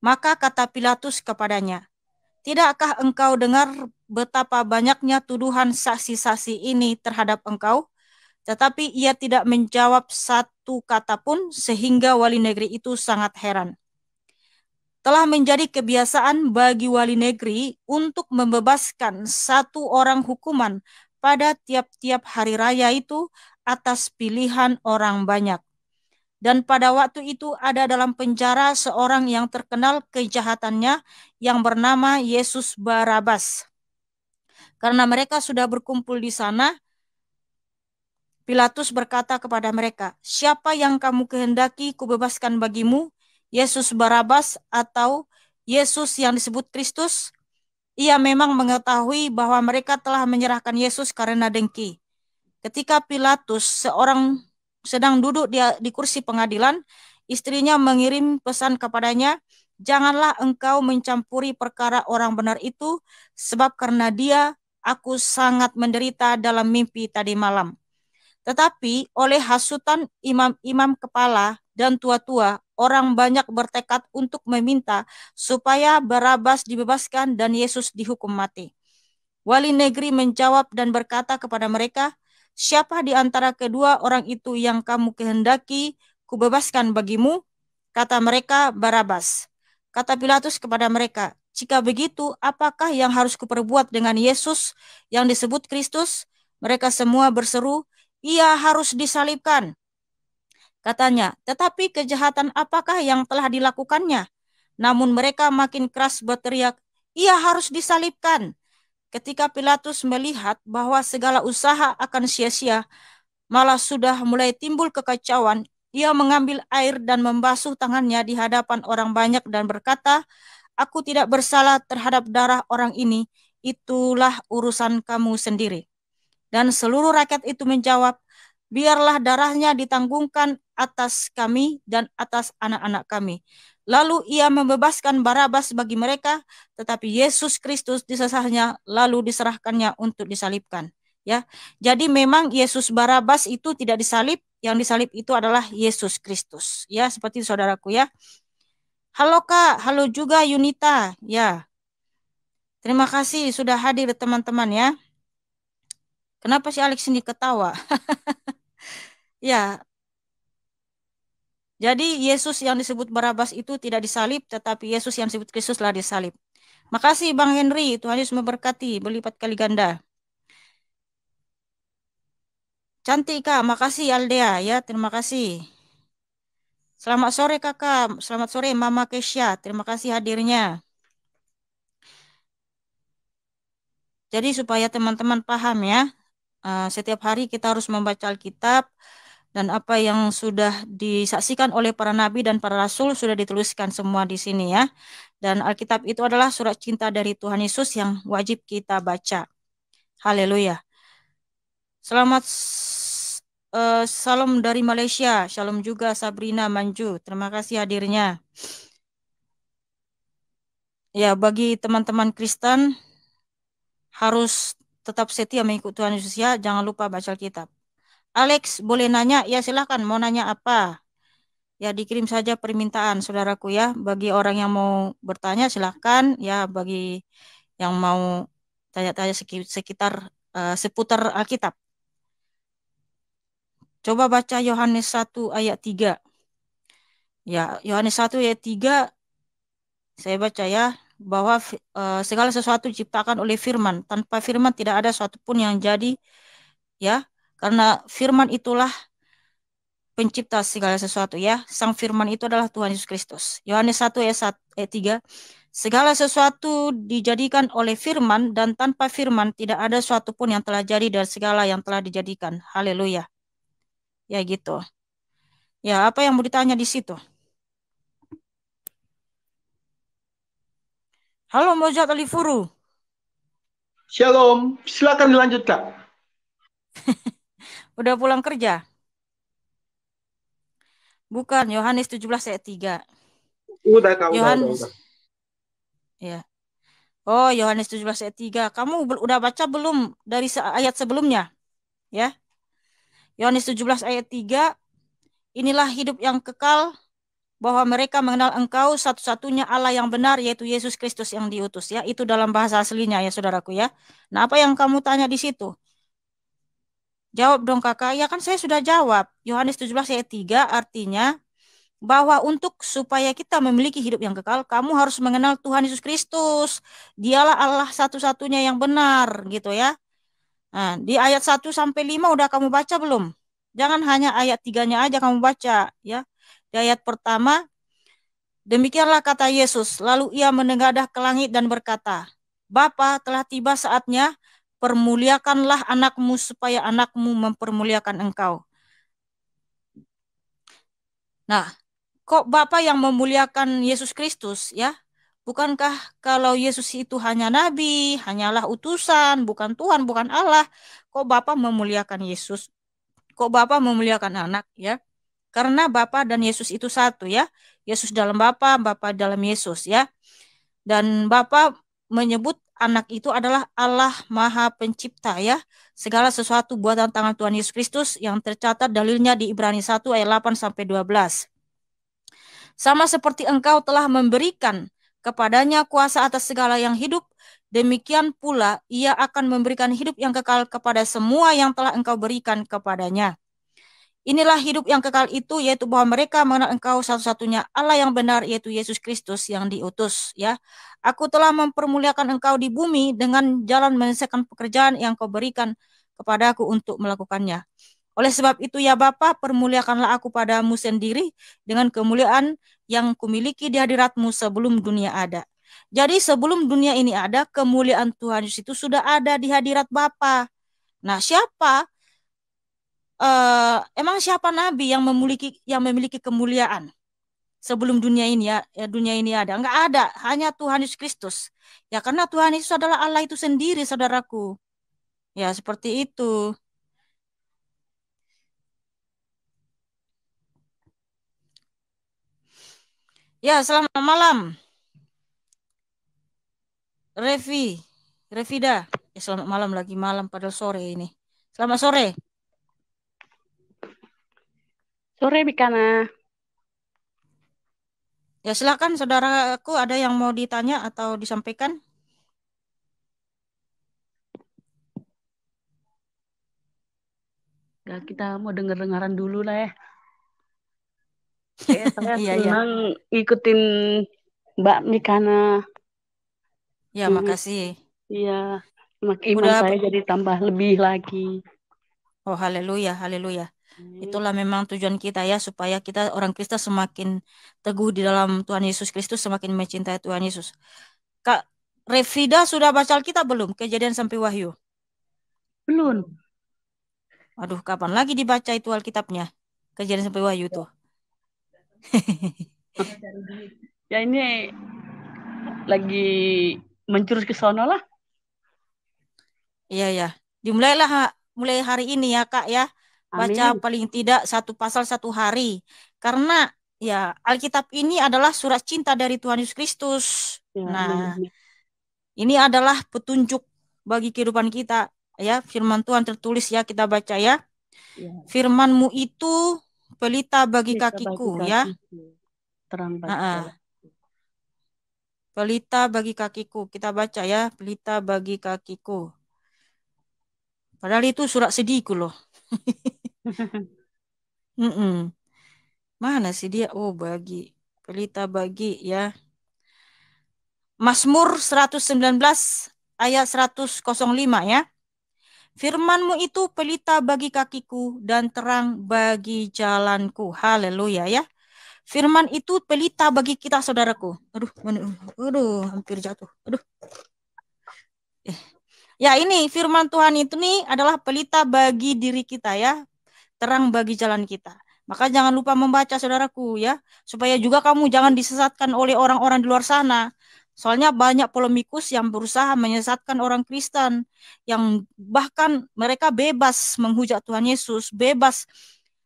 Maka kata Pilatus kepadanya, "Tidakkah engkau dengar betapa banyaknya tuduhan saksi-saksi ini terhadap engkau?" Tetapi ia tidak menjawab satu kata pun, sehingga wali negeri itu sangat heran. Telah menjadi kebiasaan bagi wali negeri untuk membebaskan satu orang hukuman pada tiap-tiap hari raya itu atas pilihan orang banyak. Dan pada waktu itu ada dalam penjara seorang yang terkenal kejahatannya yang bernama Yesus Barabas. Karena mereka sudah berkumpul di sana, Pilatus berkata kepada mereka, "Siapa yang kamu kehendaki kubebaskan bagimu, Yesus Barabas atau Yesus yang disebut Kristus?" Ia memang mengetahui bahwa mereka telah menyerahkan Yesus karena dengki. Ketika Pilatus sedang duduk di kursi pengadilan, istrinya mengirim pesan kepadanya, "Janganlah engkau mencampuri perkara orang benar itu, sebab karena dia aku sangat menderita dalam mimpi tadi malam." Tetapi oleh hasutan imam-imam kepala dan tua-tua, orang banyak bertekad untuk meminta supaya Barabas dibebaskan dan Yesus dihukum mati. Wali negeri menjawab dan berkata kepada mereka, "Siapa di antara kedua orang itu yang kamu kehendaki kubebaskan bagimu?" Kata mereka, "Barabas." Kata Pilatus kepada mereka, "Jika begitu, apakah yang harus kuperbuat dengan Yesus yang disebut Kristus?" Mereka semua berseru, "Ia harus disalibkan." Katanya, "Tetapi kejahatan apakah yang telah dilakukannya?" Namun mereka makin keras berteriak, "Ia harus disalibkan." Ketika Pilatus melihat bahwa segala usaha akan sia-sia, malah sudah mulai timbul kekacauan, ia mengambil air dan membasuh tangannya di hadapan orang banyak dan berkata, "Aku tidak bersalah terhadap darah orang ini, itulah urusan kamu sendiri." Dan seluruh rakyat itu menjawab, "Biarlah darahnya ditanggungkan atas kami dan atas anak-anak kami." Lalu ia membebaskan Barabas bagi mereka, tetapi Yesus Kristus disesahnya lalu diserahkannya untuk disalibkan. Ya, jadi memang Yesus Barabas itu tidak disalib, yang disalib itu adalah Yesus Kristus. Ya, seperti itu, saudaraku ya. Halo Kak, halo juga Yunita. Ya, terima kasih sudah hadir teman-teman ya. Kenapa si Alex ini ketawa? Ya, jadi Yesus yang disebut Barabas itu tidak disalib, tetapi Yesus yang disebut Kristus telah disalib. Makasih Bang Henry, Tuhan Yesus memberkati berlipat kali ganda. Cantik Kak, makasih Aldea ya, terima kasih. Selamat sore Kakak, selamat sore Mama Kesha, terima kasih hadirnya. Jadi supaya teman-teman paham ya, setiap hari kita harus membaca Alkitab, dan apa yang sudah disaksikan oleh para nabi dan para rasul sudah dituliskan semua di sini ya. Dan Alkitab itu adalah surat cinta dari Tuhan Yesus yang wajib kita baca. Haleluya. Selamat salam dari Malaysia. Shalom juga Sabrina Manju. Terima kasih hadirnya. Ya, bagi teman-teman Kristen harus tetap setia mengikuti Tuhan Yesus ya. Jangan lupa baca Alkitab. Alex, boleh nanya? Ya, silahkan. Mau nanya apa? Ya, dikirim saja permintaan, saudaraku ya. Bagi orang yang mau bertanya, silahkan. Ya, bagi yang mau tanya-tanya seputar Alkitab. Coba baca Yohanes 1 ayat 3. Ya, Yohanes 1 ayat 3. Saya baca ya. bahwa segala sesuatu diciptakan oleh firman. Tanpa firman tidak ada sesuatu pun yang jadi, ya. Karena firman itulah pencipta segala sesuatu, ya. Sang firman itu adalah Tuhan Yesus Kristus. Yohanes 1 ayat 3. Segala sesuatu dijadikan oleh firman, dan tanpa firman tidak ada sesuatu pun yang telah jadi dari segala yang telah dijadikan. Haleluya. Ya gitu. Ya, apa yang mau ditanya di situ? Halo Mojat Alifuru. Shalom, silakan dilanjutkan. Udah pulang kerja? Bukan, Yohanes 17 ayat 3. Udah, Kak, Yohanes. udah. Ya. Oh, Yohanes 17 ayat 3. Kamu udah baca belum dari ayat sebelumnya? Ya. Yohanes 17 ayat 3. Inilah hidup yang kekal, bahwa mereka mengenal Engkau satu-satunya Allah yang benar, yaitu Yesus Kristus yang diutus, ya. Itu dalam bahasa aslinya, ya saudaraku, ya. Nah, apa yang kamu tanya di situ? Jawab dong kakak. Ya kan saya sudah jawab. Yohanes 17 ayat 3 artinya bahwa supaya kita memiliki hidup yang kekal, kamu harus mengenal Tuhan Yesus Kristus. Dialah Allah satu-satunya yang benar, gitu ya. Nah, di ayat 1 sampai 5 udah kamu baca belum? Jangan hanya ayat 3-nya aja kamu baca, ya. Di ayat pertama, demikianlah kata Yesus, lalu ia menengadah ke langit dan berkata, Bapa, telah tiba saatnya, permuliakanlah anakmu supaya anakmu mempermuliakan engkau. Nah, kok Bapa yang memuliakan Yesus Kristus, ya? Bukankah kalau Yesus itu hanya nabi, hanyalah utusan, bukan Tuhan, bukan Allah? Kok Bapa memuliakan Yesus? Kok Bapa memuliakan anak, ya? Karena Bapa dan Yesus itu satu, ya. Yesus dalam Bapa, Bapa dalam Yesus, ya. Dan Bapa menyebut anak itu adalah Allah Maha Pencipta, ya. Segala sesuatu buatan tangan Tuhan Yesus Kristus yang tercatat dalilnya di Ibrani 1 ayat 8 sampai 12. Sama seperti engkau telah memberikan kepadanya kuasa atas segala yang hidup, demikian pula ia akan memberikan hidup yang kekal kepada semua yang telah engkau berikan kepadanya. Inilah hidup yang kekal itu, yaitu bahwa mereka mengenal engkau satu-satunya Allah yang benar, yaitu Yesus Kristus yang diutus, ya. Aku telah mempermuliakan engkau di bumi dengan jalan menyelesaikan pekerjaan yang kau berikan kepadaku untuk melakukannya. Oleh sebab itu, ya Bapa, permuliakanlah aku padamu sendiri dengan kemuliaan yang kumiliki di hadiratmu sebelum dunia ada. Jadi sebelum dunia ini ada, kemuliaan Tuhan Yesus itu sudah ada di hadirat Bapa. Nah, emang siapa nabi yang memiliki kemuliaan sebelum dunia ini, ya, dunia ini ada? Enggak ada, hanya Tuhan Yesus Kristus. Ya, karena Tuhan Yesus adalah Allah itu sendiri, saudaraku. Ya, seperti itu. Ya, selamat malam. Revida. Ya, selamat malam, lagi malam padahal sore ini. Selamat sore. Sore, Bikana. Ya, silakan saudaraku, ada yang mau ditanya atau disampaikan? Ya, kita mau denger-dengaran dulu lah ya. Saya Iya, senang ikutin Mbak Bikana. Ya, makasih. Iya, iman saya jadi tambah lebih lagi. Oh, haleluya, haleluya. Itulah memang tujuan kita, ya, supaya kita orang Kristen semakin teguh di dalam Tuhan Yesus Kristus, semakin mencintai Tuhan Yesus. Kak Revida sudah baca Alkitab belum? Kejadian sampai Wahyu? Belum. Aduh, kapan lagi dibaca itu Alkitabnya? Kejadian sampai Wahyu tuh. Ya, ini lagi mencurus ke sono lah. Iya, ya. Mulai hari ini, ya, Kak, ya. Baca Amin. paling tidak satu pasal satu hari. Karena ya Alkitab ini adalah surat cinta dari Tuhan Yesus Kristus. Ya, Nah, amin. ini adalah petunjuk bagi kehidupan kita, ya. Firman Tuhan tertulis, ya, kita baca, ya. Firman-Mu itu pelita bagi kakiku, ya. Terang bagi jalan. Pelita bagi kakiku. Kita baca, ya. Pelita bagi kakiku. Padahal itu surat sedihku loh. Mana sih dia? Oh, pelita bagi, ya. Mazmur 119 ayat 105 ya. Firman-Mu itu pelita bagi kakiku dan terang bagi jalanku. Haleluya ya. Firman itu pelita bagi kita, saudaraku. Aduh, hampir jatuh. Aduh. Ya, ini firman Tuhan itu nih adalah pelita bagi diri kita ya. Terang bagi jalan kita. Maka jangan lupa membaca, saudaraku ya. Supaya juga kamu jangan disesatkan oleh orang-orang di luar sana. Soalnya banyak polemikus yang berusaha menyesatkan orang Kristen, yang bahkan mereka bebas menghujat Tuhan Yesus, bebas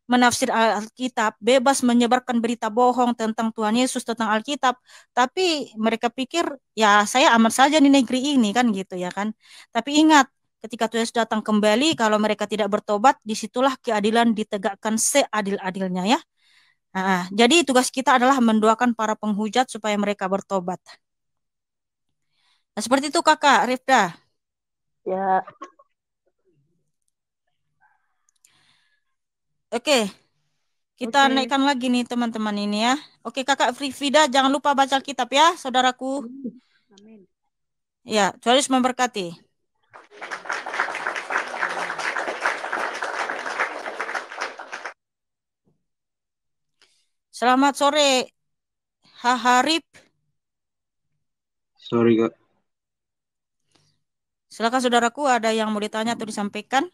menafsir Alkitab, bebas menyebarkan berita bohong tentang Tuhan Yesus, tentang Alkitab. Tapi mereka pikir, ya saya aman saja di negeri ini kan gitu ya kan. Tapi ingat, ketika Tuhan Yesus datang kembali, kalau mereka tidak bertobat, disitulah keadilan ditegakkan seadil-adilnya ya. Nah, jadi tugas kita adalah mendoakan para penghujat supaya mereka bertobat. Nah, seperti itu Kakak Rifda. Ya. Oke. Kita naikkan lagi nih teman-teman ini ya. Oke Kakak Frida, jangan lupa baca Alkitab ya, saudaraku. Amin. Ya, Tuhan Yesus memberkati. Selamat sore, Haharip. Sorry Kak. Silakan saudaraku, ada yang mau ditanya atau disampaikan?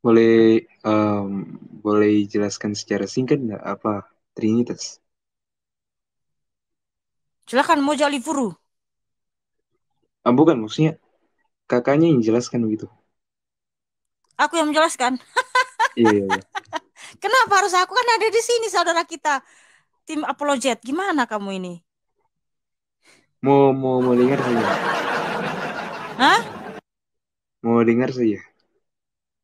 Boleh boleh jelaskan secara singkat nggak apa Trinitas? Silakan Moja Livuru. Bukan, maksudnya kakaknya yang jelaskan begitu. Aku yang menjelaskan. Iya. Kenapa harus aku, kan ada di sini saudara kita, tim apologet. Gimana kamu ini? Mau dengar saja. Hah? Mau dengar saja.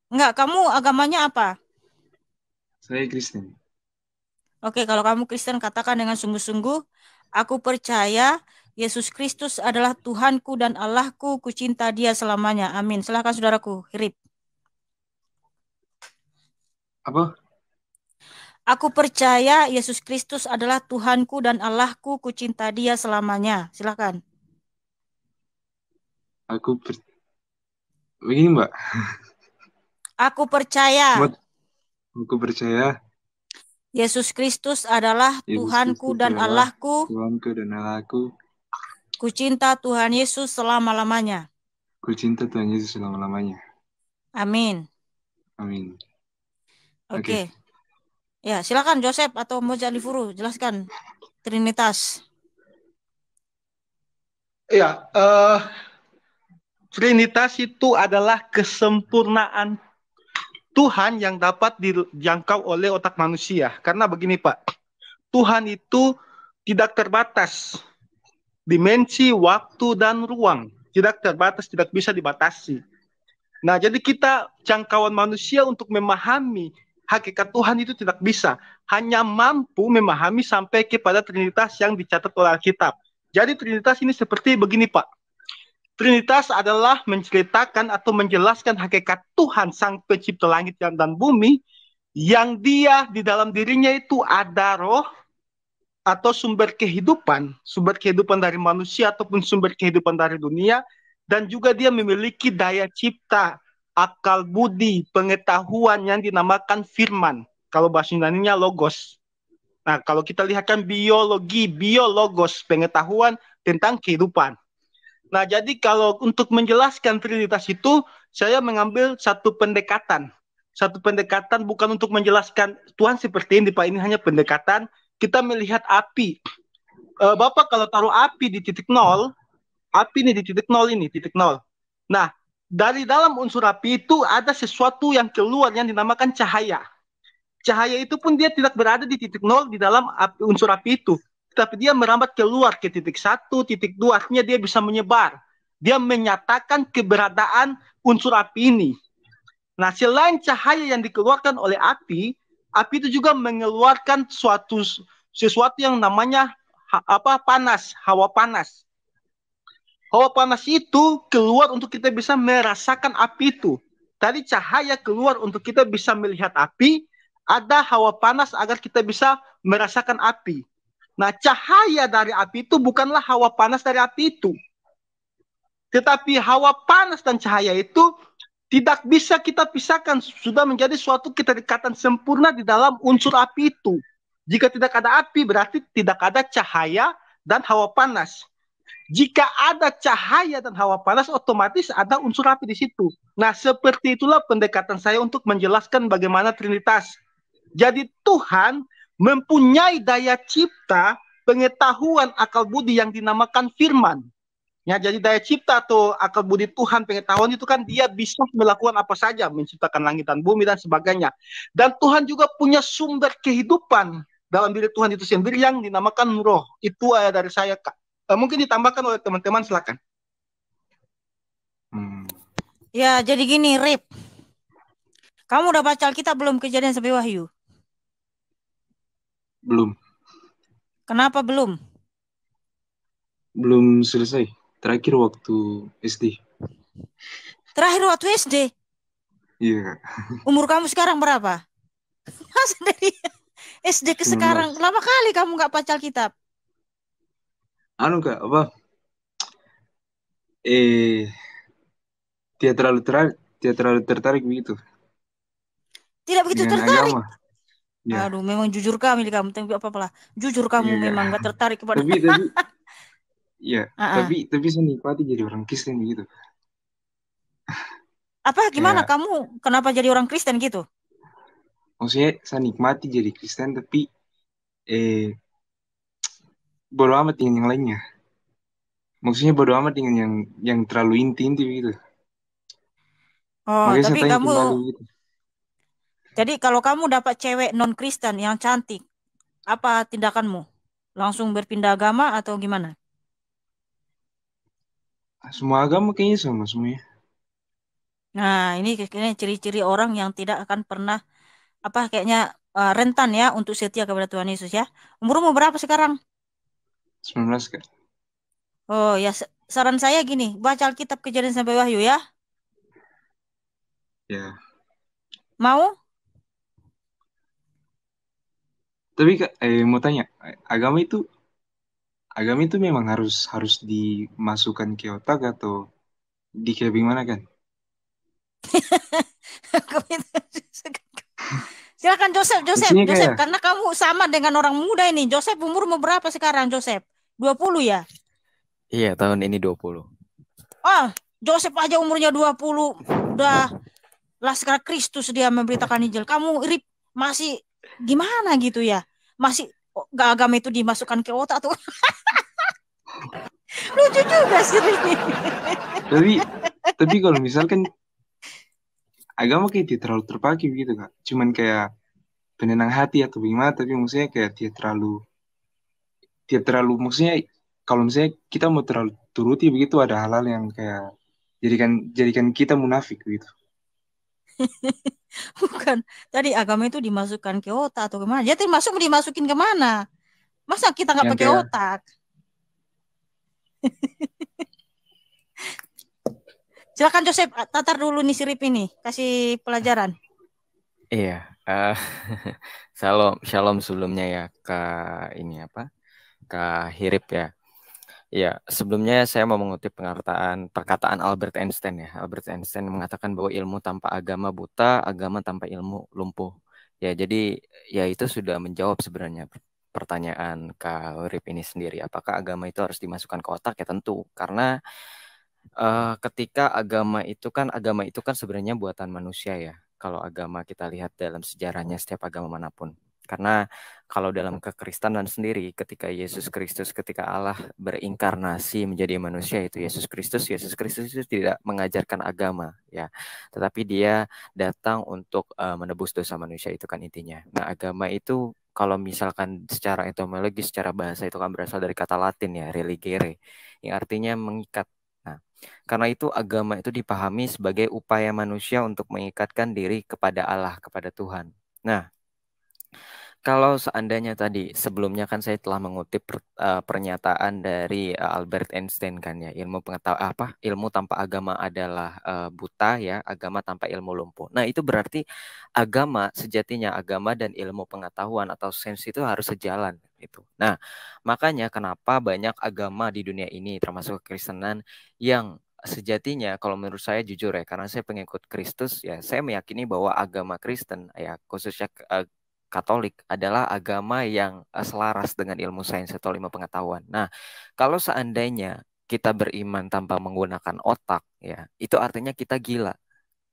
Enggak, kamu agamanya apa? Saya Kristen. Oke, kalau kamu Kristen, katakan dengan sungguh-sungguh, aku percaya Yesus Kristus adalah Tuhanku dan Allahku, kucinta Dia selamanya. Amin. Silakan saudaraku, Hirip. Apa? Aku percaya Yesus Kristus adalah Tuhanku dan Allahku, kucinta Dia selamanya. Silakan. Begini Mbak. Aku percaya Aku percaya Yesus Kristus adalah Tuhanku dan Allahku. Tuhanku dan Allahku. Kucinta Tuhan Yesus selama-lamanya. Kucinta Tuhan Yesus selama-lamanya. Amin. Amin. Oke. Ya, silakan Joseph atau Moja Livuru, jelaskan Trinitas. Ya, Trinitas itu adalah kesempurnaan Tuhan yang dapat dijangkau oleh otak manusia. Karena begini Pak, Tuhan itu tidak terbatas. Dimensi, waktu, dan ruang. Tidak terbatas, tidak bisa dibatasi. Nah, jadi kita jangkauan manusia untuk memahami hakikat Tuhan itu tidak bisa. Hanya mampu memahami sampai kepada Trinitas yang dicatat oleh Alkitab. Jadi Trinitas ini seperti begini Pak. Trinitas adalah menceritakan atau menjelaskan hakikat Tuhan Sang Pencipta langit dan bumi, yang Dia di dalam dirinya itu ada roh atau sumber kehidupan dari manusia ataupun sumber kehidupan dari dunia, dan juga Dia memiliki daya cipta, akal budi, pengetahuan yang dinamakan firman. Kalau bahasa Yunaninya logos. Nah, kalau kita lihatkan biologos, pengetahuan tentang kehidupan. Nah, jadi kalau untuk menjelaskan Trinitas itu, saya mengambil satu pendekatan. Satu pendekatan bukan untuk menjelaskan Tuhan seperti ini, Pak. Ini hanya pendekatan. Kita melihat api. Bapak kalau taruh api di titik nol, api ini di titik nol ini, titik nol. Nah, dari dalam unsur api itu ada sesuatu yang keluar yang dinamakan cahaya. Cahaya itu pun dia tidak berada di titik nol di dalam unsur api itu. Tapi dia merambat keluar ke titik 1, titik 2, artinya dia bisa menyebar. Dia menyatakan keberadaan unsur api ini. Nah, selain cahaya yang dikeluarkan oleh api itu juga mengeluarkan sesuatu yang namanya panas, hawa panas. Hawa panas itu keluar untuk kita bisa merasakan api itu. Tadi cahaya keluar untuk kita bisa melihat api, ada hawa panas agar kita bisa merasakan api. Nah, cahaya dari api itu bukanlah hawa panas dari api itu. Tetapi hawa panas dan cahaya itu tidak bisa kita pisahkan. Sudah menjadi suatu keterikatan sempurna di dalam unsur api itu. Jika tidak ada api, berarti tidak ada cahaya dan hawa panas. Jika ada cahaya dan hawa panas, otomatis ada unsur api di situ. Nah, seperti itulah pendekatan saya untuk menjelaskan bagaimana Trinitas. Jadi Tuhan mempunyai daya cipta, pengetahuan, akal budi yang dinamakan firman. Ya, jadi daya cipta atau akal budi Tuhan, pengetahuan itu kan dia bisa melakukan apa saja, menciptakan langit dan bumi dan sebagainya. Dan Tuhan juga punya sumber kehidupan dalam diri Tuhan itu sendiri yang dinamakan roh. Itu ayat dari saya, Kak. Mungkin ditambahkan oleh teman-teman, silakan. Ya, jadi gini, Rip. Kamu udah baca Alkitab belum, Kejadian sampai Wahyu? Belum. Kenapa belum? Belum selesai. Terakhir waktu SD. Terakhir waktu SD? Iya. Umur kamu sekarang berapa? Masa dari SD ke 19. sekarang lama kali kamu nggak baca Alkitab? Kak, apa? Tidak terlalu tertarik begitu. Tidak begitu dengan tertarik. agama. Ya. Aduh, memang jujur kami kamu, tapi apa-apalah. Jujur kamu Iya, memang nggak tertarik kepada. Tapi ya, tapi saya nikmati jadi orang Kristen gitu. Apa gimana kamu kenapa jadi orang Kristen gitu? Maksudnya saya nikmati jadi Kristen, tapi bodo amat dengan yang lainnya. Maksudnya bodo amat dengan yang terlalu inti begitu. Oh, Makanya tapi saya tanya kamu kembali gitu. Jadi kalau kamu dapat cewek non Kristen yang cantik, apa tindakanmu? Langsung berpindah agama atau gimana? Semua agama kayaknya sama semuanya. Nah, ini kayaknya ciri-ciri orang yang tidak akan pernah kayaknya rentan ya untuk setia kepada Tuhan Yesus ya. Umurmu berapa sekarang? 19, Kak. Oh ya, saran saya gini, baca Alkitab Kejadian sampai Wahyu ya. Ya. Mau? Tapi Kak, mau tanya, agama itu memang harus dimasukkan ke otak atau di kayak gimana kan? Silakan Joseph, Maksudnya kayak, karena kamu sama dengan orang muda ini. Joseph umurmu berapa sekarang, Joseph? 20 ya? Iya, tahun ini 20. Joseph aja umurnya 20, udah Laskar Kristus dia memberitakan Injil. Kamu Rip masih gimana gitu ya? Masih gak agama itu dimasukkan ke otak tuh. Lucu juga sih Rip. Tapi kalau misalkan agama kayak tidak terlalu terpakai begitu Kak. Cuman kayak penenang hati atau gimana, tapi maksudnya kayak tidak terlalu maksudnya kalau misalnya kita mau terlalu turuti begitu ada hal-hal yang kayak jadikan kita munafik gitu. Bukan. Tadi agama itu dimasukkan ke otak atau kemana? Jadi dimasukin kemana? Masa kita nggak pakai otak? Silakan Joseph, tatar dulu nih sirip ini, kasih pelajaran. Iya, shalom sebelumnya ya Kak Hirip ya. Iya, sebelumnya saya mau mengutip perkataan Albert Einstein ya. Albert Einstein mengatakan bahwa ilmu tanpa agama buta, agama tanpa ilmu lumpuh. Ya, jadi ya itu sudah menjawab sebenarnya pertanyaan Kak Hirip ini sendiri. Apakah agama itu harus dimasukkan ke otak? Ya tentu, karena ketika agama itu kan sebenarnya buatan manusia ya. Kalau agama kita lihat dalam sejarahnya setiap agama manapun. Karena kalau dalam kekristenan sendiri ketika Allah berinkarnasi menjadi manusia itu Yesus Kristus itu tidak mengajarkan agama ya. Tetapi dia datang untuk menebus dosa manusia, itu kan intinya. Nah, agama itu kalau misalkan secara etimologi, secara bahasa itu kan berasal dari kata Latin ya, religere, yang artinya mengikat. Karena itu agama itu dipahami sebagai upaya manusia untuk mengikatkan diri kepada Allah, kepada Tuhan. Nah, Kalau seandainya tadi sebelumnya kan saya telah mengutip pernyataan dari Albert Einstein kan ya, ilmu tanpa agama adalah buta ya, agama tanpa ilmu lumpuh. Nah, itu berarti agama sejatinya, agama dan ilmu pengetahuan atau sains itu harus sejalan itu. Nah, makanya kenapa banyak agama di dunia ini termasuk kekristenan yang sejatinya kalau menurut saya jujur ya, karena saya pengikut Kristus ya, saya meyakini bahwa agama Kristen ya, khususnya Katolik adalah agama yang selaras dengan ilmu sains atau ilmu pengetahuan. Nah, kalau seandainya kita beriman tanpa menggunakan otak, ya, itu artinya kita gila.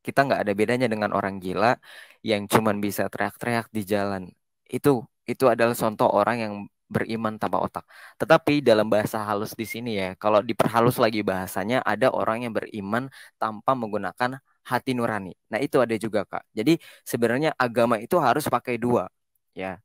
Kita nggak ada bedanya dengan orang gila yang cuman bisa teriak-teriak di jalan. Itu adalah contoh orang yang beriman tanpa otak. Tetapi dalam bahasa halus di sini ya, kalau diperhalus lagi bahasanya, ada orang yang beriman tanpa menggunakan hati nurani. Nah, itu ada juga, Kak. Jadi sebenarnya agama itu harus pakai dua, ya.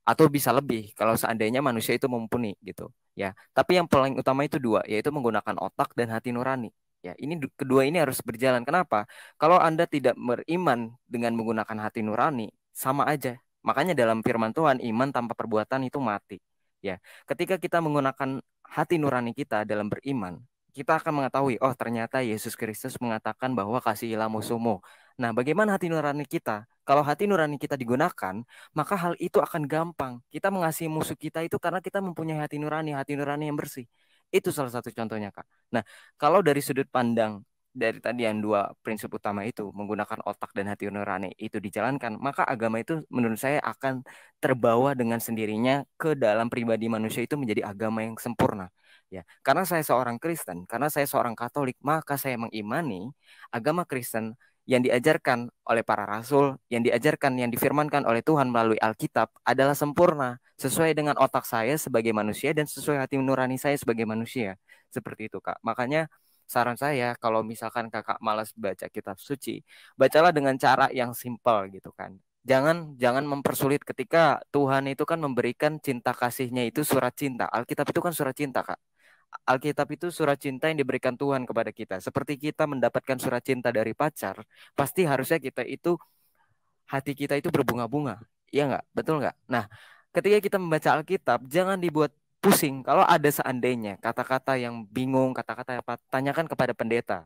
Atau bisa lebih kalau seandainya manusia itu mumpuni gitu, ya. Tapi yang paling utama itu dua, yaitu menggunakan otak dan hati nurani. Ya, ini kedua ini harus berjalan. Kenapa? Kalau Anda tidak beriman dengan menggunakan hati nurani, sama aja. Makanya dalam firman Tuhan, iman tanpa perbuatan itu mati. Ya, ketika kita menggunakan hati nurani kita dalam beriman, kita akan mengetahui, oh ternyata Yesus Kristus mengatakan bahwa kasihilah musuhmu. Nah, bagaimana hati nurani kita? Kalau hati nurani kita digunakan, maka hal itu akan gampang. Kita mengasihi musuh kita itu karena kita mempunyai hati nurani yang bersih. Itu salah satu contohnya, Kak. Nah, kalau dari sudut pandang dari tadi yang dua prinsip utama itu, menggunakan otak dan hati nurani itu dijalankan, maka agama itu menurut saya akan terbawa dengan sendirinya ke dalam pribadi manusia itu menjadi agama yang sempurna. Ya, karena saya seorang Kristen, karena saya seorang Katolik, maka saya mengimani agama Kristen yang diajarkan oleh para rasul, yang diajarkan, yang difirmankan oleh Tuhan melalui Alkitab adalah sempurna, sesuai dengan otak saya sebagai manusia dan sesuai hati nurani saya sebagai manusia. Seperti itu, Kak. Makanya saran saya kalau misalkan Kakak malas baca kitab suci, bacalah dengan cara yang simpel gitu kan. Jangan mempersulit ketika Tuhan itu kan memberikan cinta kasihnya itu surat cinta. Alkitab itu kan surat cinta, Kak. Alkitab itu surat cinta yang diberikan Tuhan kepada kita. Seperti kita mendapatkan surat cinta dari pacar, pasti harusnya kita itu hati kita itu berbunga-bunga. Iya nggak? Betul nggak? Nah, ketika kita membaca Alkitab, jangan dibuat pusing. Kalau ada seandainya kata-kata yang bingung, kata-kata apa, tanyakan kepada pendeta,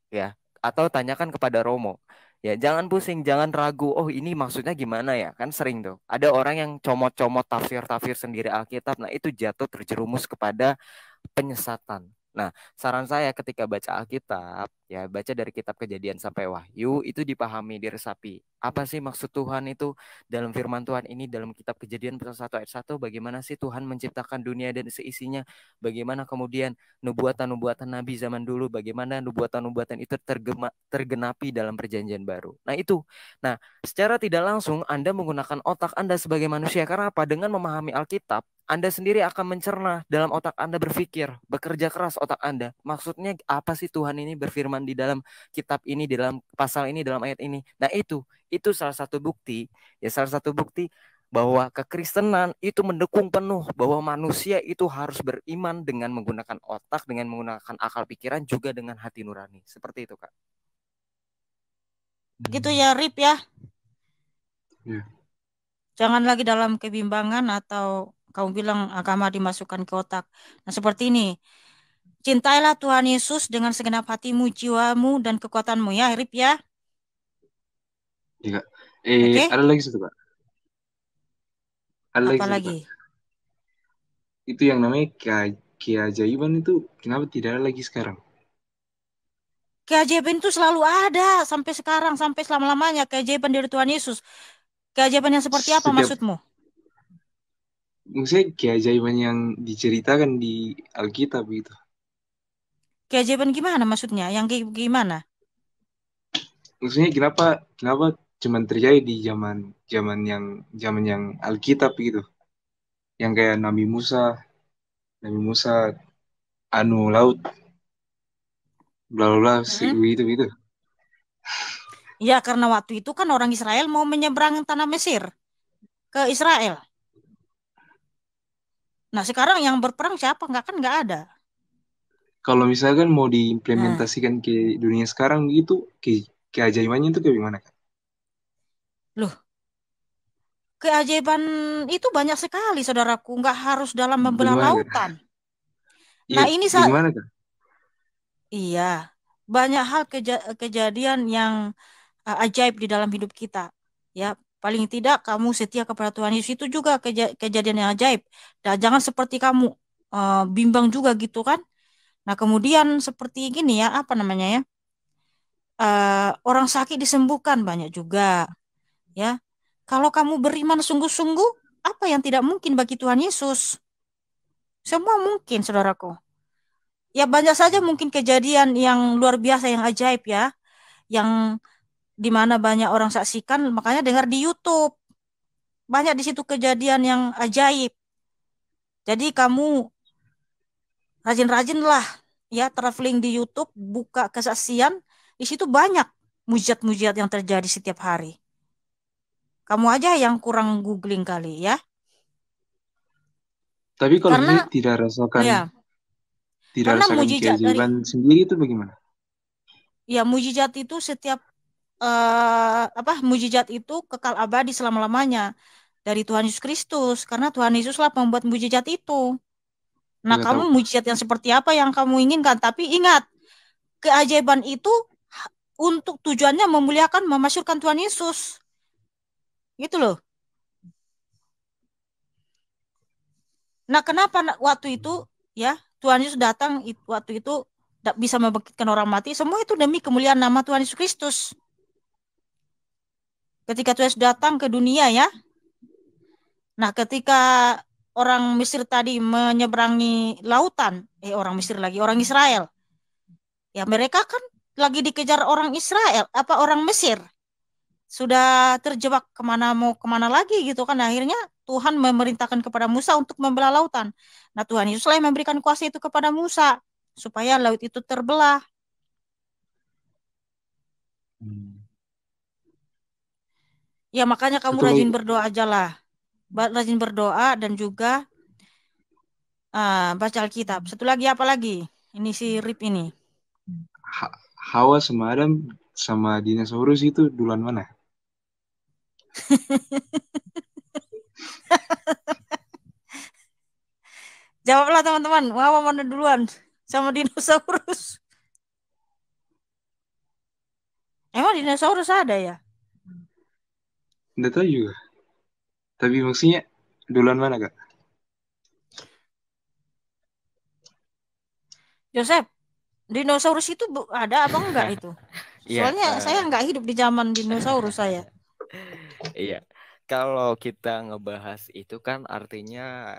ya, atau tanyakan kepada Romo. Ya, jangan pusing, jangan ragu. Oh, ini maksudnya gimana ya? Kan sering tuh. Ada orang yang comot-comot tafsir-tafsir sendiri Alkitab. Nah, itu jatuh terjerumus kepada penyesatan. Nah, saran saya ketika baca Alkitab, ya baca dari kitab Kejadian sampai Wahyu, itu dipahami, diresapi. Apa sih maksud Tuhan itu dalam firman Tuhan ini, dalam kitab Kejadian pasal 1 ayat 1, bagaimana sih Tuhan menciptakan dunia dan seisinya, bagaimana kemudian nubuatan-nubuatan Nabi zaman dulu, bagaimana nubuatan-nubuatan itu tergenapi dalam perjanjian baru. Nah, itu. Nah, secara tidak langsung Anda menggunakan otak Anda sebagai manusia. Karena apa? Dengan memahami Alkitab, Anda sendiri akan mencerna dalam otak Anda berpikir, bekerja keras otak Anda. Maksudnya apa sih Tuhan ini berfirman di dalam kitab ini, di dalam pasal ini, dalam ayat ini. Nah, itu salah satu bukti, ya salah satu bukti bahwa kekristenan itu mendukung penuh bahwa manusia itu harus beriman dengan menggunakan otak, dengan menggunakan akal pikiran, juga dengan hati nurani. Seperti itu, Kak. Gitu ya, Rip ya. Ya. Jangan lagi dalam kebimbangan atau kamu bilang agama dimasukkan ke otak. Nah, seperti ini. Cintailah Tuhan Yesus dengan segenap hatimu, jiwamu, dan kekuatanmu ya, Rip ya. Iya, Kak. Oke. Ada lagi satu, Kak. Ada Apa satu, lagi? Kak. Itu yang namanya keajaiban itu kenapa tidak ada lagi sekarang? Keajaiban itu selalu ada sampai sekarang, sampai selama-lamanya. Keajaiban dari Tuhan Yesus. Keajaiban yang seperti apa maksudmu? Maksudnya keajaiban yang diceritakan di Alkitab itu. Keajaiban gimana maksudnya? Yang gimana? Maksudnya kenapa cuma terjadi di zaman yang Alkitab gitu. Yang kayak Nabi Musa anu laut bla bla bla gitu. Ya, karena waktu itu kan orang Israel mau menyeberang tanah Mesir ke Israel. Nah, sekarang yang berperang siapa? Nggak ada. Kalau misalkan mau diimplementasikan ke dunia sekarang gitu, keajaibannya itu kayak gimana, Kak? Loh, keajaiban itu banyak sekali, saudaraku. Nggak harus dalam membelah Gimana, Kak? lautan. Iya, Nah, ini gimana, Kak? iya, banyak hal kejadian yang ajaib di dalam hidup kita. Ya, paling tidak kamu setia kepada Tuhan Yesus itu juga kejadian yang ajaib. Dan jangan seperti kamu bimbang juga gitu kan. Nah, kemudian seperti gini ya, apa namanya ya? Orang sakit disembuhkan banyak juga, ya. Kalau kamu beriman sungguh-sungguh, apa yang tidak mungkin bagi Tuhan Yesus? Semua mungkin, saudaraku. Ya, banyak saja mungkin kejadian yang luar biasa, yang ajaib ya, yang di mana banyak orang saksikan, makanya dengar di YouTube. Banyak di situ kejadian yang ajaib. Jadi kamu rajin-rajinlah ya traveling di YouTube, buka kesaksian, di situ banyak mujizat-mujizat yang terjadi setiap hari. Kamu aja yang kurang googling kali ya. Tapi kalau Karena tidak rasakan, ya, tidak karena rasakan mujizat dari keajaiban sendiri itu bagaimana? ya mujizat itu setiap mujizat itu kekal abadi selama-lamanya dari Tuhan Yesus Kristus, karena Tuhan Yesuslah pembuat mujizat itu. Nah, Nggak tahu. kamu mujizat yang seperti apa yang kamu inginkan, tapi ingat, keajaiban itu untuk tujuannya memuliakan, memasyurkan Tuhan Yesus. Gitu loh. Nah, kenapa waktu itu ya Tuhan Yesus datang waktu itu bisa membangkitkan orang mati, semua itu demi kemuliaan nama Tuhan Yesus Kristus. Ketika Tuhan Yesus datang ke dunia ya. Nah, ketika orang Mesir tadi menyeberangi lautan, orang Mesir lagi, orang Israel. Ya, mereka kan lagi dikejar orang Israel, orang Mesir. Sudah terjebak mau kemana lagi gitu kan. Akhirnya Tuhan memerintahkan kepada Musa untuk membelah lautan. Nah, Tuhan Yesuslah yang memberikan kuasa itu kepada Musa supaya laut itu terbelah. Ya, makanya kamu rajin berdoa aja lah. Rajin berdoa dan juga baca Alkitab. Satu lagi apa lagi? Ini si Rip ini. Hawa sama Adam sama dinosaurus itu duluan mana? Jawablah teman-teman, Hawa mana duluan sama dinosaurus? Emang dinosaurus ada ya? Nggak tahu juga. Tapi maksudnya duluan mana, Kak? Joseph, dinosaurus itu ada apa enggak itu? Soalnya saya nggak hidup di zaman dinosaurus saya. Iya. Kalau kita ngebahas itu kan artinya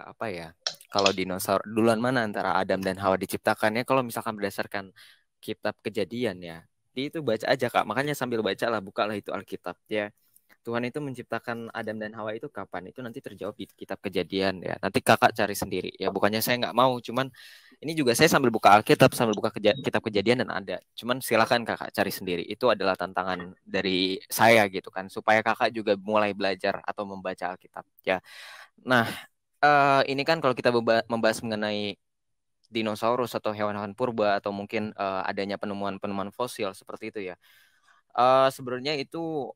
apa ya? Kalau dinosaurus duluan mana antara Adam dan Hawa diciptakannya? Kalau misalkan berdasarkan kitab Kejadian ya, itu baca aja Kak. Makanya sambil baca lah, bukalah itu Alkitab ya. Tuhan itu menciptakan Adam dan Hawa itu kapan? Itu nanti terjawab di kitab Kejadian ya. Nanti kakak cari sendiri ya. Bukannya saya nggak mau, cuman ini juga saya sambil buka Alkitab, sambil buka kitab Kejadian dan ada. Cuman silakan kakak cari sendiri. Itu adalah tantangan dari saya gitu kan, supaya kakak juga mulai belajar atau membaca Alkitab ya. Nah, ini kan kalau kita membahas mengenai dinosaurus atau hewan-hewan purba atau mungkin adanya penemuan-penemuan fosil seperti itu ya. Sebenarnya itu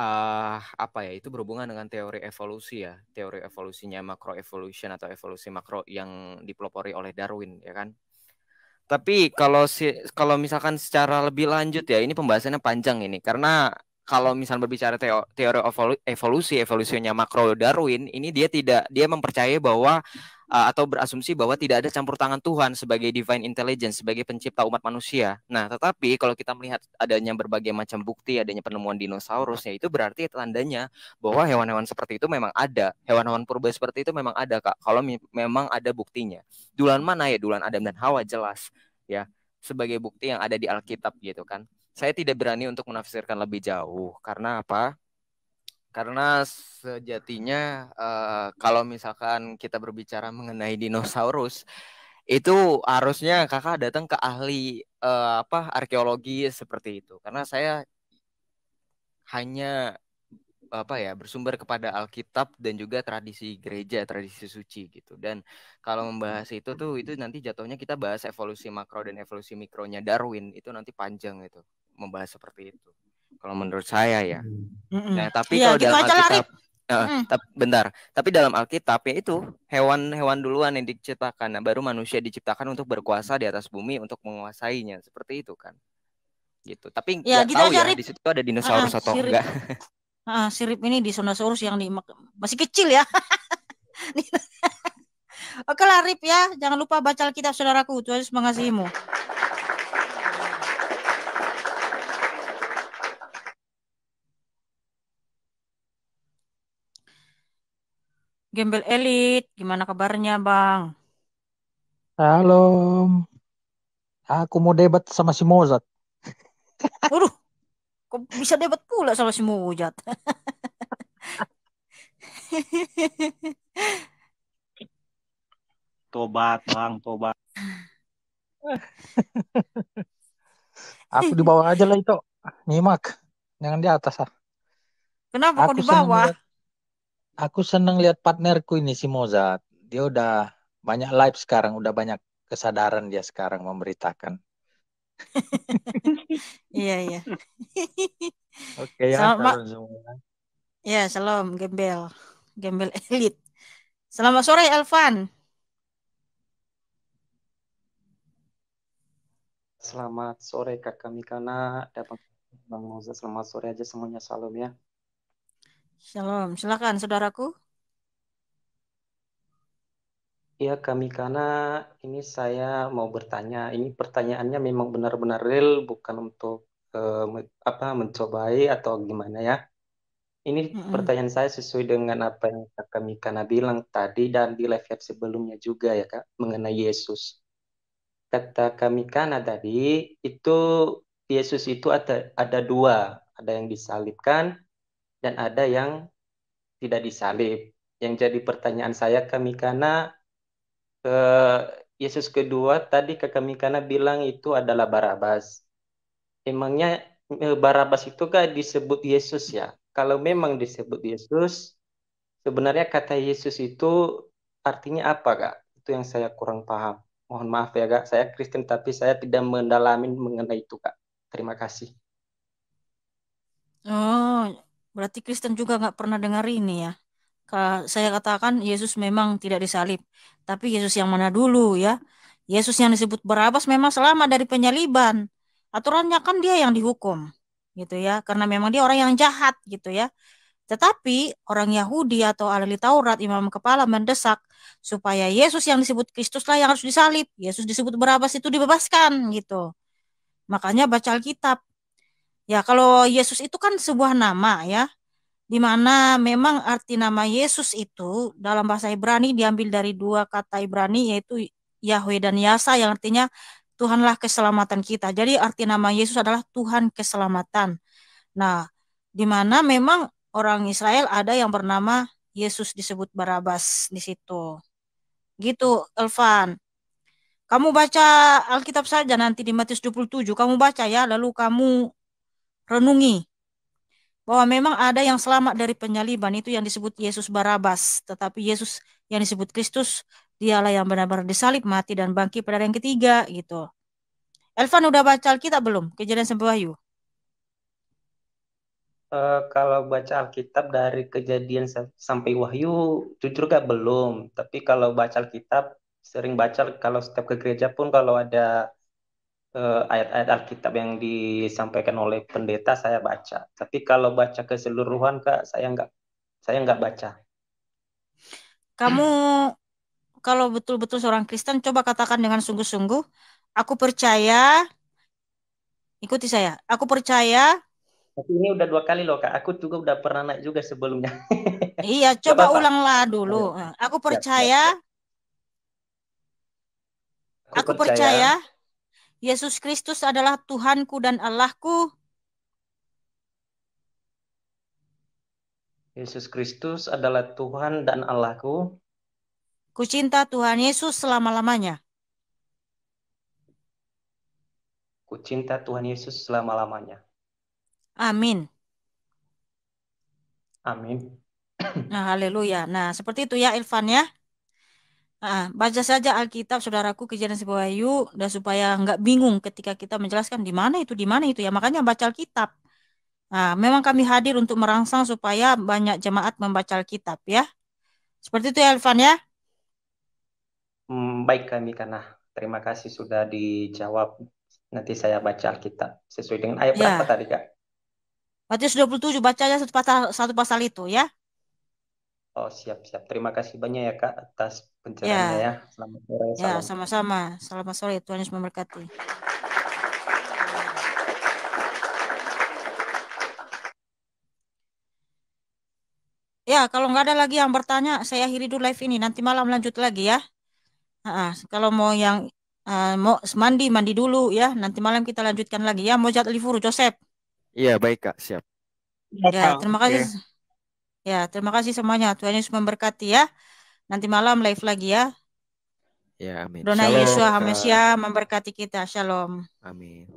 apa ya, itu berhubungan dengan teori evolusi ya, teori evolusinya macroevolution atau evolusi makro yang dipelopori oleh Darwin ya kan. Tapi kalau misalkan secara lebih lanjut ya, ini pembahasannya panjang ini karena kalau misalnya berbicara teori evolusinya makro Darwin ini dia mempercayai bahwa atau berasumsi bahwa tidak ada campur tangan Tuhan sebagai divine intelligence, sebagai pencipta umat manusia. Nah, tetapi kalau kita melihat adanya berbagai macam bukti, adanya penemuan dinosaurus, ya itu berarti tandanya bahwa hewan-hewan seperti itu memang ada. Hewan-hewan purba seperti itu memang ada, Kak. Kalau memang ada buktinya. Duluan mana ya? Duluan Adam dan Hawa jelas ya, sebagai bukti yang ada di Alkitab gitu kan. Saya tidak berani untuk menafsirkan lebih jauh. Karena apa? Karena sejatinya kalau misalkan kita berbicara mengenai dinosaurus, itu harusnya kakak datang ke ahli arkeologi seperti itu. Karena saya hanya bersumber kepada Alkitab dan juga tradisi gereja, tradisi suci gitu. Dan kalau membahas itu nanti jatuhnya kita bahas evolusi makro dan evolusi mikronya Darwin, itu nanti panjang itu membahas seperti itu. Kalau menurut saya ya. Nah, tapi Iya, kalau gitu dalam aja lah, Alkitab, Rip. Mm. bentar. Tapi dalam Alkitab ya itu hewan-hewan duluan yang diciptakan, nah, baru manusia diciptakan untuk berkuasa di atas bumi untuk menguasainya, seperti itu kan. Gitu. Tapi Ya, nggak gitu tahu aja, ya Rip. di situ ada dinosaurus atau Sirip. enggak. Sirip ini dinosaurus yang masih kecil ya. Oke lah, Rip ya. Jangan lupa baca Alkitab, saudaraku. Tuhan Yesus mengasihimu. Gembel Elit, gimana kabarnya, Bang? Halo, aku mau debat sama si Mozart. Waduh, kok bisa debat pula sama si Mujat? Tobat, Bang, tobat. Aku di bawah aja lah itu, nyimak, jangan di atas ah. Kenapa kok di bawah? Aku seneng lihat partnerku ini si Mozart. Dia udah banyak live sekarang, udah banyak kesadaran dia sekarang memberitakan. Iya. Oke ya, selamat semua. Ya, salam Gembel Elit. Selamat sore, Elvan. Selamat sore Kakak Mikana, dapat Bang Moza, selamat sore aja semuanya, salam ya. Shalom, silakan saudaraku. Iya Kak Mikana, ini saya mau bertanya, ini pertanyaannya memang benar-benar real, bukan untuk mencobai atau gimana ya. Ini pertanyaan saya sesuai dengan apa yang Kakak Mikana bilang tadi dan di live sebelumnya juga ya Kak, mengenai Yesus. Kata kami kan tadi itu Yesus itu ada dua, ada yang disalibkan dan ada yang tidak disalib. Yang jadi pertanyaan saya kami karena Yesus kedua tadi ke kami karena bilang itu adalah Barabas. Emangnya Barabas itu kan disebut Yesus ya? Kalau memang disebut Yesus, sebenarnya kata Yesus itu artinya apa Kak? Itu yang saya kurang paham. Mohon maaf ya Kak, saya Kristen tapi saya tidak mendalami mengenai itu Kak. Terima kasih. Oh, berarti Kristen juga nggak pernah dengar ini ya. Saya katakan Yesus memang tidak disalib. Tapi Yesus yang mana dulu ya? Yesus yang disebut Barabas memang selamat dari penyaliban. Aturannya kan dia yang dihukum. Gitu ya. Karena memang dia orang yang jahat gitu ya. Tetapi orang Yahudi atau ahli Taurat, imam kepala mendesak supaya Yesus yang disebut Kristus lah yang harus disalib. Yesus disebut Barabas itu dibebaskan gitu. Makanya baca Alkitab. Ya, kalau Yesus itu kan sebuah nama ya, di mana memang arti nama Yesus itu dalam bahasa Ibrani diambil dari dua kata Ibrani yaitu Yahweh dan Yasa yang artinya Tuhanlah keselamatan kita. Jadi arti nama Yesus adalah Tuhan keselamatan. Nah, di mana memang orang Israel ada yang bernama Yesus disebut Barabas di situ. Gitu, Elvan. Kamu baca Alkitab saja nanti di Matius 27. Kamu baca ya, lalu kamu renungi bahwa memang ada yang selamat dari penyaliban itu yang disebut Yesus Barabas. Tetapi Yesus yang disebut Kristus, dialah yang benar-benar disalib, mati, dan bangkit pada hari yang ketiga gitu. Elvan udah baca Alkitab belum? Kejadian sampai Wahyu? Kalau baca Alkitab dari Kejadian sampai Wahyu, jujur gak belum. Tapi kalau baca Alkitab, sering baca kalau setiap ke gereja pun kalau ada ayat-ayat Alkitab yang disampaikan oleh pendeta saya baca. Tapi kalau baca keseluruhan Kak, saya nggak baca. Kamu kalau betul-betul seorang Kristen, coba katakan dengan sungguh-sungguh, aku percaya, ikuti saya, aku percaya. Tapi ini udah 2 kali loh Kak, aku juga udah pernah naik juga sebelumnya. Iya, coba ulanglah dulu. Aku percaya, aku percaya Yesus Kristus adalah Tuhanku dan Allahku. Yesus Kristus adalah Tuhan dan Allahku. Ku cinta Tuhan Yesus selama-lamanya. Ku cinta Tuhan Yesus selama-lamanya. Amin. Amin. Nah, haleluya. Nah, seperti itu ya Ilvan ya. Nah, baca saja Alkitab saudaraku Kejadian sampai Wahyu dan supaya nggak bingung ketika kita menjelaskan di mana itu ya. Makanya baca Alkitab. Nah, memang kami hadir untuk merangsang supaya banyak jemaat membaca Alkitab ya. Seperti itu ya, Elvan ya. Baik kami karena terima kasih sudah dijawab. Nanti saya baca Alkitab sesuai dengan ayat Ya. berapa tadi Kak? Matius 27 baca aja satu pasal itu ya. Oh siap-siap. Terima kasih banyak ya Kak atas pencerahannya ya. Selamat sore. Ya, Salam. sama-sama. Selamat sore. Tuhan Yesus memberkati. Ya, kalau nggak ada lagi yang bertanya, saya akhiri dulu live ini. Nanti malam lanjut lagi ya. Kalau mau yang mau mandi dulu ya. Nanti malam kita lanjutkan lagi ya. Mojat Livuru Joseph. Iya, baik Kak, siap. Ya, terima kasih. Ya, terima kasih semuanya. Tuhan Yesus memberkati ya. Nanti malam live lagi ya. Ya, amin. Dona Shalom, Yesua Kak. HaMashiach memberkati kita. Shalom. Amin.